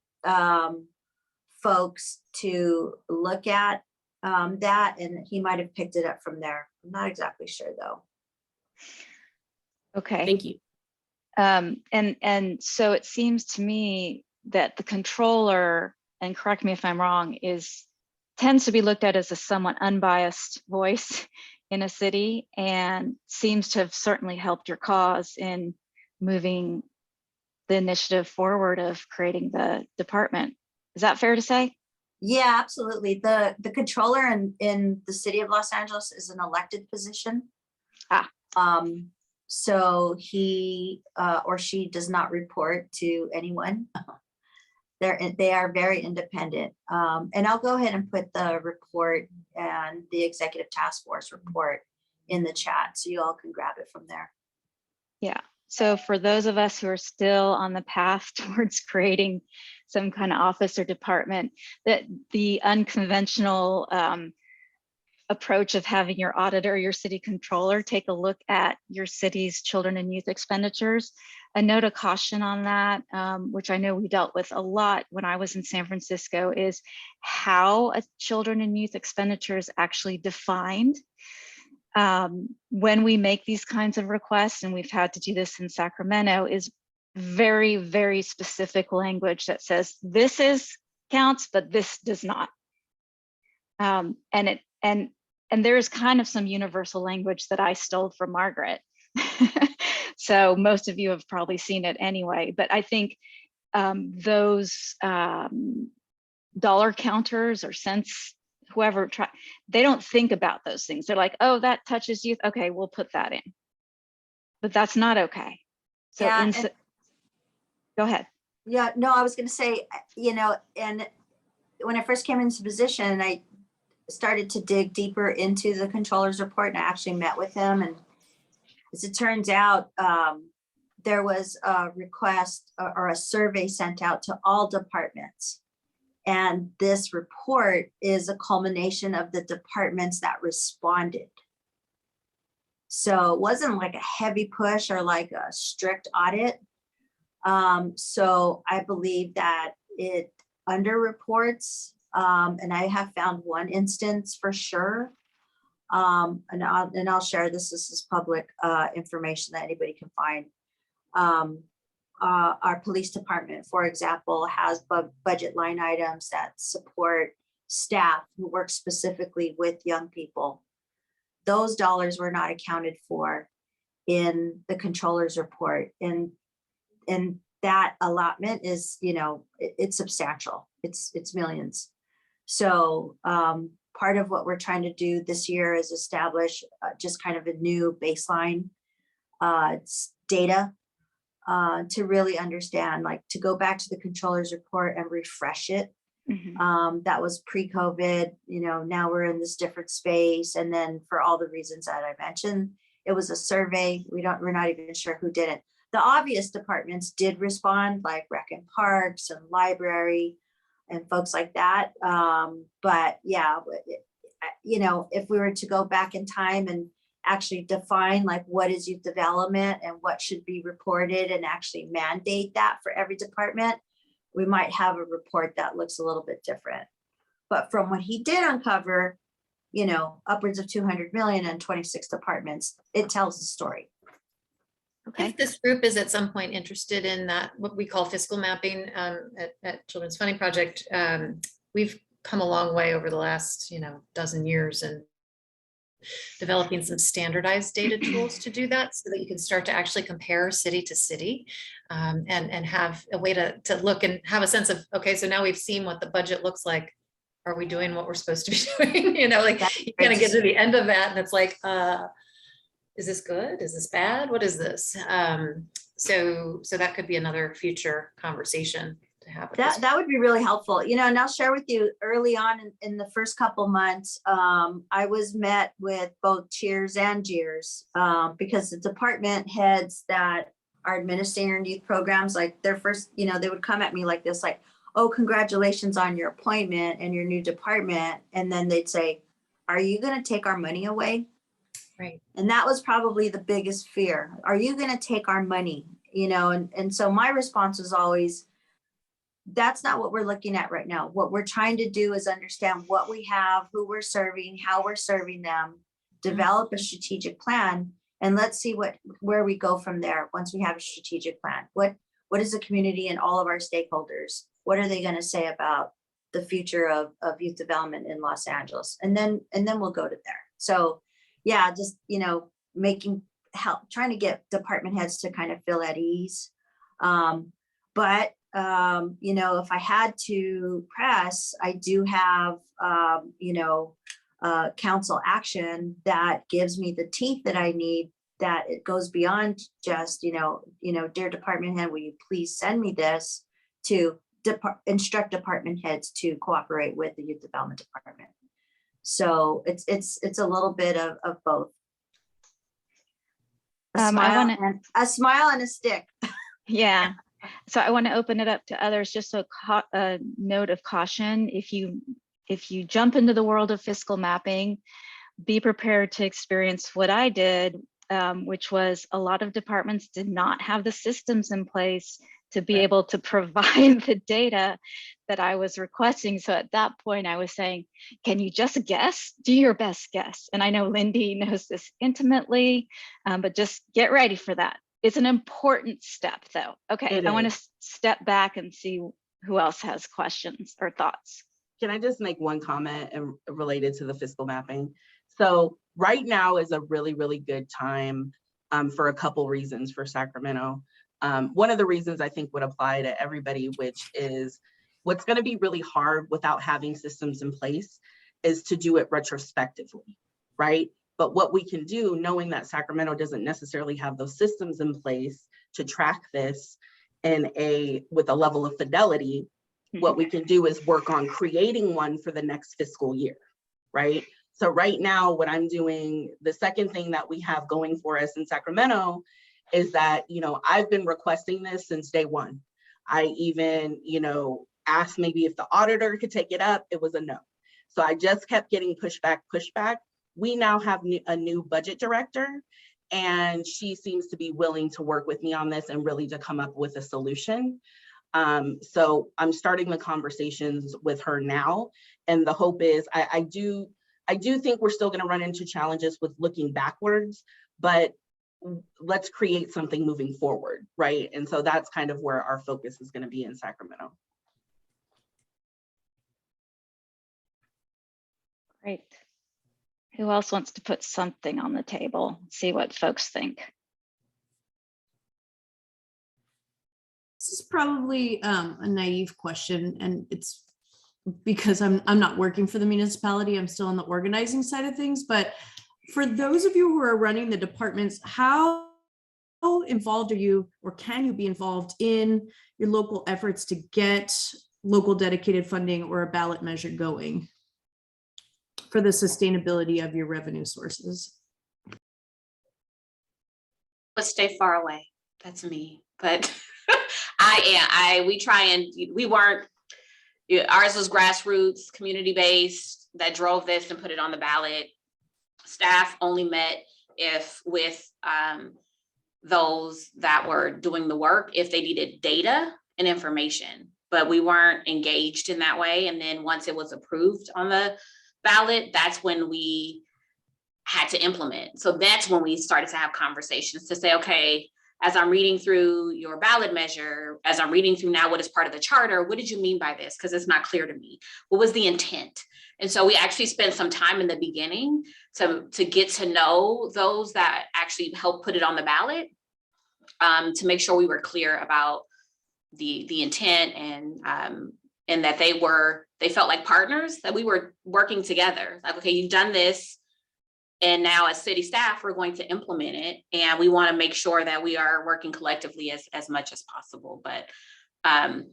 folks to look at that, and he might have picked it up from there. I'm not exactly sure though. Okay. Thank you. And so it seems to me that the controller, and correct me if I'm wrong, tends to be looked at as a somewhat unbiased voice in a city, and seems to have certainly helped your cause in moving the initiative forward of creating the department. Is that fair to say? Yeah, absolutely. The controller in the city of Los Angeles is an elected position. So he or she does not report to anyone. They are very independent. And I'll go ahead and put the report and the executive task force report in the chat, so you all can grab it from there. Yeah. So for those of us who are still on the path towards creating some kind of office or department, that the unconventional approach of having your auditor, your city controller, take a look at your city's children and youth expenditures. A note of caution on that, which I know we dealt with a lot when I was in San Francisco, is how a children and youth expenditure is actually defined. When we make these kinds of requests, and we've had to do this in Sacramento, is very, very specific language that says this counts, but this does not. And there is kind of some universal language that I stole from Margaret. So most of you have probably seen it anyway, but I think those dollar counters or cents, whoever they don't think about those things. They're like, oh, that touches youth. Okay, we'll put that in. But that's not okay. So Yeah, go ahead. Yeah, no, I was going to say, you know, and when I first came into position, I started to dig deeper into the controller's report, and I actually met with him. And as it turns out, there was a request or a survey sent out to all departments. And this report is a culmination of the departments that responded. So it wasn't like a heavy push or like a strict audit. So I believe that it underreports, and I have found one instance for sure. And I'll share this. This is public information that anybody can find. Our police department, for example, has budget line items that support staff who work specifically with young people. Those dollars were not accounted for in the controller's report. And that allotment is, you know, it's substantial. It's millions. So part of what we're trying to do this year is establish just kind of a new baseline data to really understand, like to go back to the controller's report and refresh it. That was pre-COVID, you know, now we're in this different space. And then for all the reasons that I mentioned, it was a survey. We're not even sure who did it. The obvious departments did respond, like rec and parks and library and folks like that. But yeah, you know, if we were to go back in time and actually define like what is youth development and what should be reported and actually mandate that for every department, we might have a report that looks a little bit different. But from what he did uncover, you know, upwards of 200 million and 26 departments, it tells the story. Okay. If this group is at some point interested in that, what we call fiscal mapping at Children's Funding Project, we've come a long way over the last, you know, dozen years and developing some standardized data tools to do that so that you can start to actually compare city to city and have a way to look and have a sense of, okay, so now we've seen what the budget looks like. Are we doing what we're supposed to be doing? You know, like you kind of get to the end of that and it's like, is this good? Is this bad? What is this? So that could be another future conversation to have. That would be really helpful, you know, and I'll share with you early on in the first couple months, I was met with both cheers and jeers because the department heads that are administering youth programs, like their first, you know, they would come at me like this, like, oh, congratulations on your appointment and your new department. And then they'd say, are you going to take our money away? Right. And that was probably the biggest fear. Are you going to take our money? You know, and so my response was always, that's not what we're looking at right now. What we're trying to do is understand what we have, who we're serving, how we're serving them, develop a strategic plan, and let's see where we go from there once we have a strategic plan. What is the community and all of our stakeholders? What are they going to say about the future of youth development in Los Angeles? And then we'll go to there. So yeah, just, you know, trying to get department heads to kind of feel at ease. But you know, if I had to press, I do have, you know, council action that gives me the teeth that I need, that it goes beyond just, you know, dear department head, will you please send me this, to instruct department heads to cooperate with the youth development department. So it's a little bit of both. A smile and a stick. Yeah. So I want to open it up to others, just a note of caution. If you jump into the world of fiscal mapping, be prepared to experience what I did, which was a lot of departments did not have the systems in place to be able to provide the data that I was requesting. So at that point I was saying, can you just guess? Do your best guess. And I know Lindy knows this intimately, but just get ready for that. It's an important step though. Okay, I want to step back and see who else has questions or thoughts. Can I just make one comment related to the fiscal mapping? So right now is a really, really good time for a couple reasons for Sacramento. One of the reasons I think would apply to everybody, which is what's going to be really hard without having systems in place is to do it retrospectively, right? But what we can do, knowing that Sacramento doesn't necessarily have those systems in place to track this with a level of fidelity, what we can do is work on creating one for the next fiscal year, right? So right now, what I'm doing, the second thing that we have going for us in Sacramento is that, I've been requesting this since day one. I even, asked maybe if the auditor could take it up. It was a no. So I just kept getting pushback. We now have a new budget director, and she seems to be willing to work with me on this and really to come up with a solution. So I'm starting the conversations with her now. And the hope is, I do think we're still going to run into challenges with looking backwards, but let's create something moving forward, right? And so that's kind of where our focus is going to be in Sacramento. Great. Who else wants to put something on the table? See what folks think. This is probably a naive question, and it's because I'm not working for the municipality. I'm still on the organizing side of things. But for those of you who are running the departments, how involved are you, or can you be involved in your local efforts to get local dedicated funding or a ballot measure going for the sustainability of your revenue sources? But stay far away. That's me. But we weren't, ours was grassroots, community-based, that drove this and put it on the ballot. Staff only met with those that were doing the work if they needed data and information, but we weren't engaged in that way. And then once it was approved on the ballot, that's when we had to implement. So that's when we started to have conversations to say, okay, as I'm reading through your ballot measure, as I'm reading through now what is part of the charter, what did you mean by this? Because it's not clear to me. What was the intent? And so we actually spent some time in the beginning to get to know those that actually helped put it on the ballot, to make sure we were clear about the intent, and that they felt like partners, that we were working together. Like, okay, you've done this, and now as city staff, we're going to implement it. And we want to make sure that we are working collectively as much as possible. But I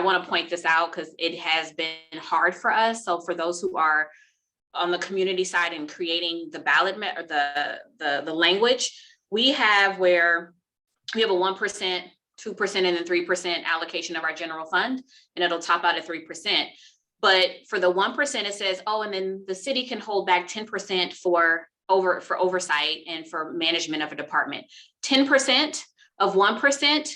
want to point this out because it has been hard for us. So for those who are on the community side and creating the ballot or the language, we have a 1%, 2%, and then 3% allocation of our general fund, and it'll top out at 3%. But for the 1%, it says, oh, and then the city can hold back 10% for oversight and for management of a department. 10% of 1%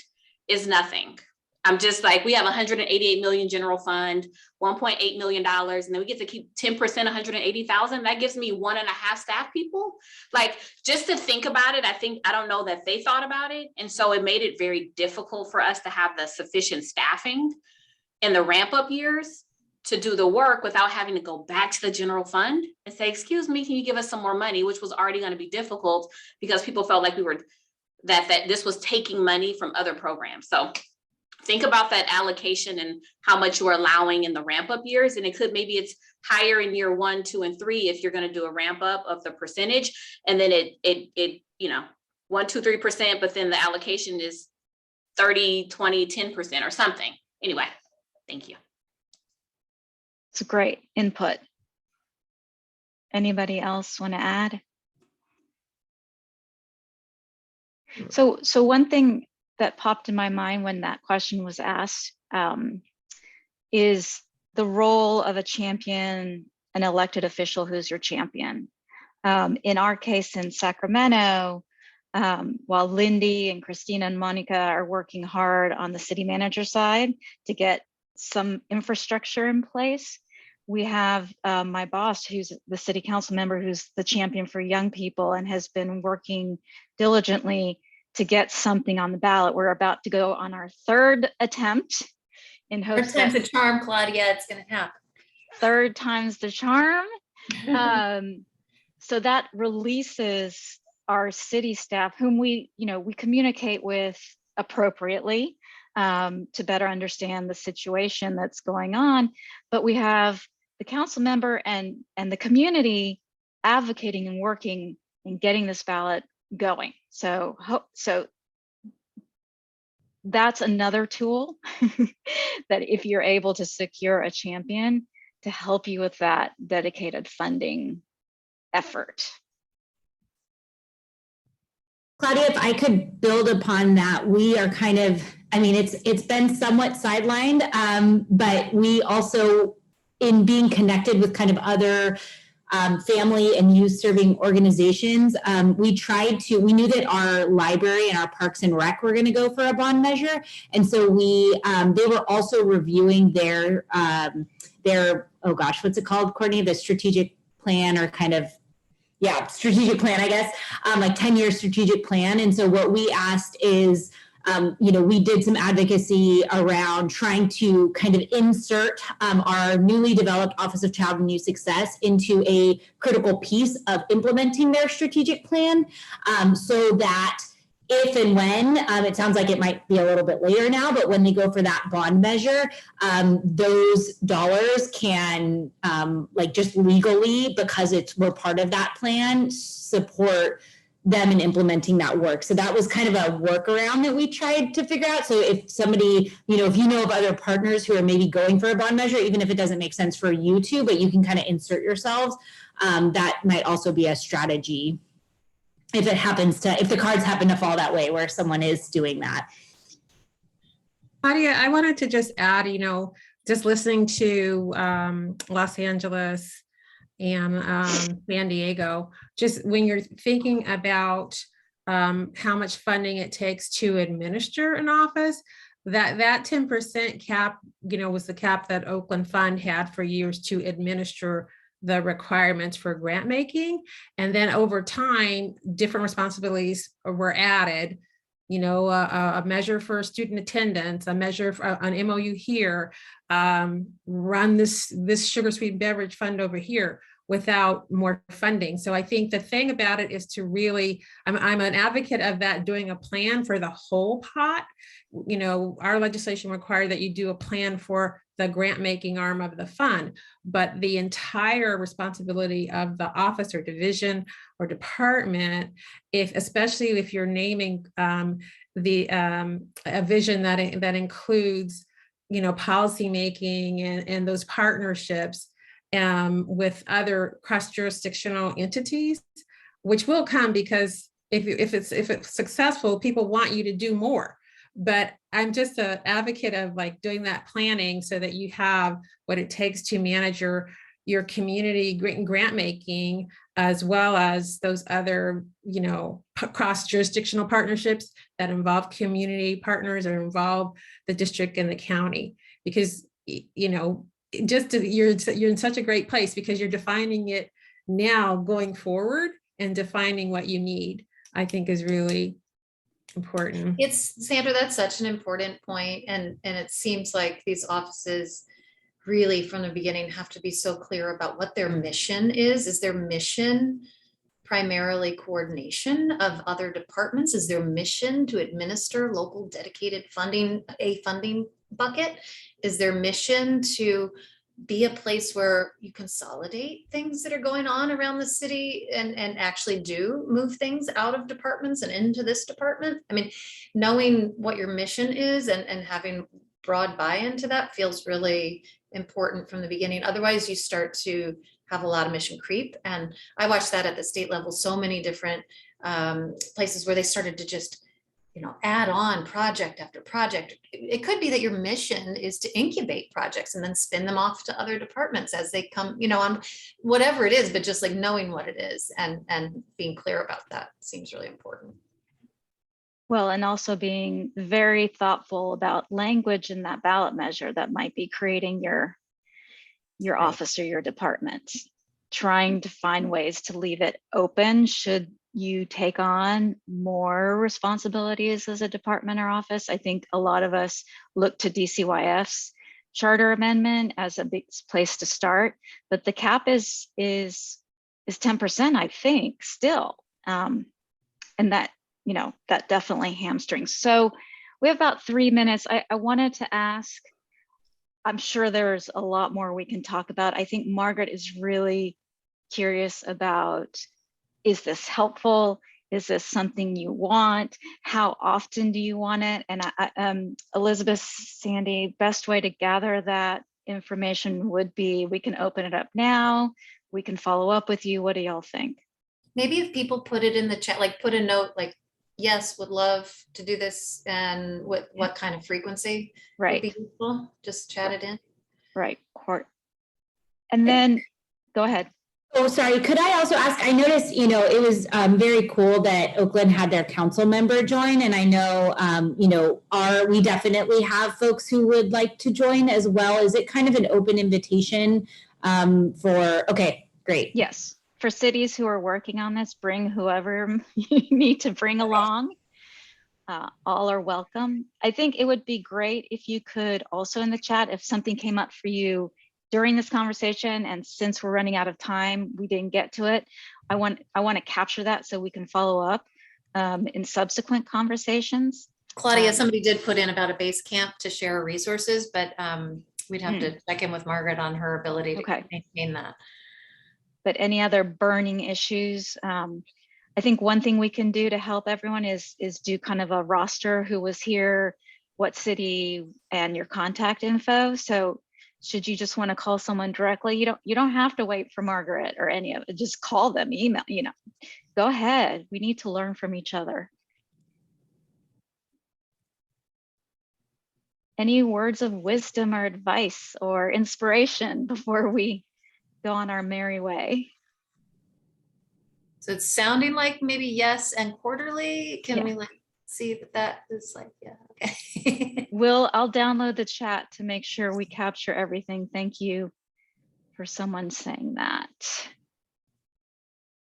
is nothing. I'm just like, we have 188 million general fund, $1.8 million, and then we get to keep 10%, 180,000. That gives me 1.5 staff people. Like, just to think about it, I don't know that they thought about it. And so it made it very difficult for us to have the sufficient staffing in the ramp up years to do the work without having to go back to the general fund and say, excuse me, can you give us some more money? Which was already going to be difficult because people felt like that this was taking money from other programs. So think about that allocation and how much you're allowing in the ramp up years. And maybe it's higher in year 1, 2, and 3 if you're going to do a ramp up of the percentage. And then it 1, 2, 3%, but then the allocation is 30, 20, 10% or something. Anyway, thank you. It's a great input. Anybody else want to add? So one thing that popped in my mind when that question was asked is the role of a champion, an elected official who's your champion. In our case in Sacramento, while Lindy and Christina and Monica are working hard on the city manager side to get some infrastructure in place, we have my boss, who's the city council member, who's the champion for young people and has been working diligently to get something on the ballot. We're about to go on our 3rd attempt in hopes Third time's the charm, Claudia. It's going to happen. 3rd time's the charm. So that releases our city staff, whom we communicate with appropriately to better understand the situation that's going on, but we have the council member and the community advocating and working and getting this ballot going. So that's another tool that if you're able to secure a champion to help you with that dedicated funding effort. Claudia, if I could build upon that, we are kind of, I mean, it's been somewhat sidelined, but we also, in being connected with kind of other family and youth serving organizations, we knew that our library and our Parks and Rec were going to go for a bond measure. And so they were also reviewing their, oh gosh, what's it called, Courtney? The strategic plan, or kind of, yeah, strategic plan, I guess, like 10-year strategic plan. And so what we asked is, we did some advocacy around trying to kind of insert our newly developed Office of Child and Youth Success into a critical piece of implementing their strategic plan, so that if and when, it sounds like it might be a little bit later now, but when they go for that bond measure, those dollars can, like just legally, because we're part of that plan, support them in implementing that work. So that was kind of a workaround that we tried to figure out. So if somebody, if you know of other partners who are maybe going for a bond measure, even if it doesn't make sense for you to, but you can kind of insert yourselves, that might also be a strategy if the cards happen to fall that way where someone is doing that. Claudia, I wanted to just add, just listening to Los Angeles and San Diego, just when you're thinking about how much funding it takes to administer an office, that 10% cap, was the cap that Oakland Fund had for years to administer the requirements for grant making. And then over time, different responsibilities were added, a measure for student attendance, a measure for an MOU here, run this sugar sweet beverage fund over here without more funding. So I think the thing about it is to really, I'm an advocate of that, doing a plan for the whole pot. Our legislation required that you do a plan for the grant making arm of the fund, but the entire responsibility of the office or division or department, especially if you're naming a vision that includes, policy making and those partnerships with other cross-jurisdictional entities, which will come because if it's successful, people want you to do more. But I'm just an advocate of like doing that planning so that you have what it takes to manage your community grant making, as well as those other, cross-jurisdictional partnerships that involve community partners or involve the district and the county. Because, you're in such a great place because you're defining it now going forward, and defining what you need, I think, is really important. Sandra, that's such an important point. And it seems like these offices really from the beginning have to be so clear about what their mission is. Is their mission primarily coordination of other departments? Is their mission to administer local dedicated funding, a funding bucket? Is their mission to be a place where you consolidate things that are going on around the city and actually do move things out of departments and into this department? I mean, knowing what your mission is and having broad buy-in to that feels really important from the beginning. Otherwise, you start to have a lot of mission creep. And I watched that at the state level, so many different places where they started to just add on project after project. It could be that your mission is to incubate projects and then spin them off to other departments as they come, on whatever it is, but just like knowing what it is and being clear about that seems really important. Well, and also being very thoughtful about language in that ballot measure that might be creating your office or your department, trying to find ways to leave it open should you take on more responsibilities as a department or office. I think a lot of us look to DCYF's charter amendment as a big place to start, but the cap is 10%, I think, still. and that, you know, that definitely hamstrings. So we have about 3 minutes. I wanted to ask, I'm sure there's a lot more we can talk about. I think Margaret is really curious about, is this helpful? Is this something you want? How often do you want it? And Elizabeth, Sandy, best way to gather that information would be, we can open it up now. We can follow up with you. What do y'all think? Maybe if people put it in the chat, like put a note, like, yes, would love to do this, and what kind of frequency would be useful, just chat it in. Right, court. And then, go ahead. Oh, sorry. Could I also ask, I noticed, you know, it was very cool that Oakland had their council member join. And I know, you know, we definitely have folks who would like to join as well. Is it kind of an open invitation okay, great. Yes, for cities who are working on this, bring whoever you need to bring along. All are welcome. I think it would be great if you could also in the chat, if something came up for you during this conversation, and since we're running out of time, we didn't get to it. I want to capture that so we can follow up in subsequent conversations. Claudia, somebody did put in about a base camp to share resources, but we'd have to check in with Margaret on her ability to maintain that. But any other burning issues? I think one thing we can do to help everyone is do kind of a roster, who was here, what city, and your contact info. So should you just want to call someone directly, you don't have to wait for Margaret or any of it. Just call them, email, you know, go ahead. We need to learn from each other. Any words of wisdom or advice or inspiration before we go on our merry way? So it's sounding like maybe yes and quarterly. Can we like see that is like, yeah, okay. I'll download the chat to make sure we capture everything. Thank you for someone saying that.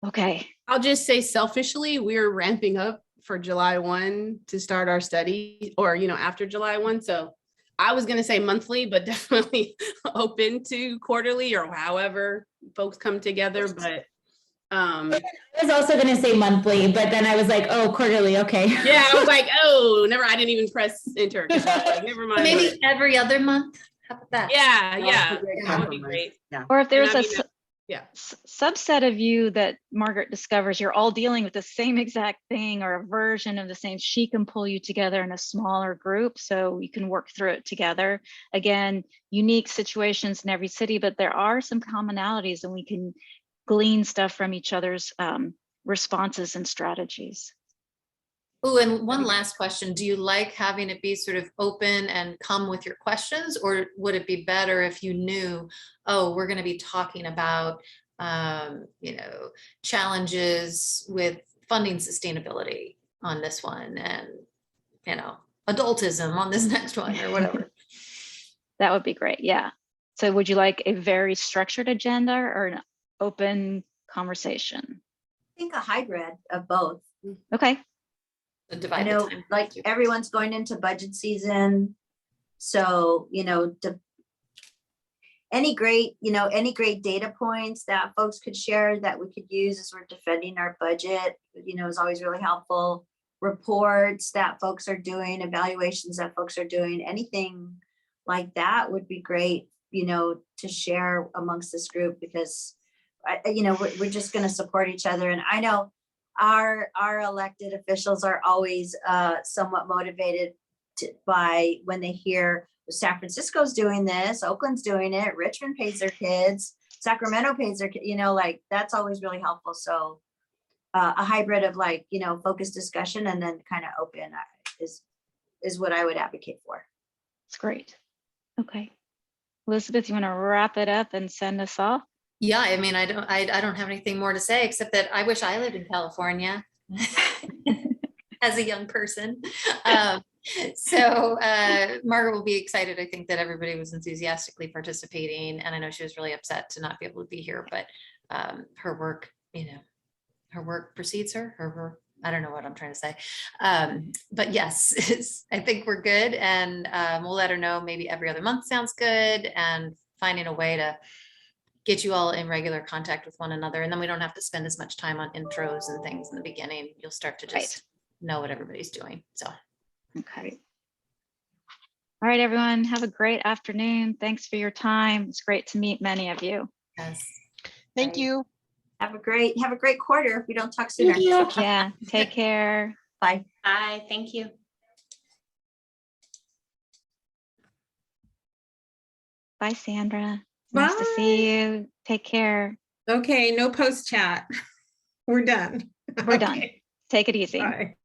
Okay. I'll just say selfishly, we're ramping up for July 1 to start our study, or, you know, after July 1. So I was going to say monthly, but definitely open to quarterly or however folks come together. But I was also going to say monthly, but then I was like, oh, quarterly. Okay. Yeah. I was like, oh, I didn't even press enter. Like, never mind. Maybe every other month. How about that? Yeah. That would be great. Yeah. Or if there's subset of you that Margaret discovers, you're all dealing with the same exact thing or a version of the same, she can pull you together in a smaller group so you can work through it together. Again, unique situations in every city, but there are some commonalities and we can glean stuff from each other's responses and strategies. Oh, and one last question. Do you like having it be sort of open and come with your questions, or would it be better if you knew, oh, we're going to be talking about, you know, challenges with funding sustainability on this one, and, you know, adultism on this next one, or whatever? That would be great. Yeah. So would you like a very structured agenda or an open conversation? I think a hybrid of both. Okay. I know, like, everyone's going into budget season, so, you know, any great data points that folks could share that we could use as we're defending our budget, you know, is always really helpful. Reports that folks are doing, evaluations that folks are doing, anything like that would be great, you know, to share amongst this group, because you know, we're just going to support each other. And I know our elected officials are always somewhat motivated by when they hear San Francisco's doing this, Oakland's doing it, Richmond pays their kids, Sacramento pays their kids, you know, like, that's always really helpful. So a hybrid of, like, you know, focused discussion and then kind of open is what I would advocate for. That's great. Okay. Elizabeth, you want to wrap it up and send us off? Yeah, I mean, I don't have anything more to say, except that I wish I lived in California as a young person. So Margaret will be excited. I think that everybody was enthusiastically participating, and I know she was really upset to not be able to be here, but her work, you know, her work precedes her. I don't know what I'm trying to say. But yes, I think we're good, and we'll let her know maybe every other month sounds good, and finding a way to get you all in regular contact with one another. And then we don't have to spend as much time on intros and things in the beginning. You'll start to just know what everybody's doing. So. Okay. All right, everyone, have a great afternoon. Thanks for your time. It's great to meet many of you. Yes. Thank you. Have a great quarter if we don't talk sooner. Yeah, take care. Bye. Bye, thank you. Bye, Sandra. Nice to see you. Take care. Okay, no post chat. We're done. We're done. Take it easy. Bye.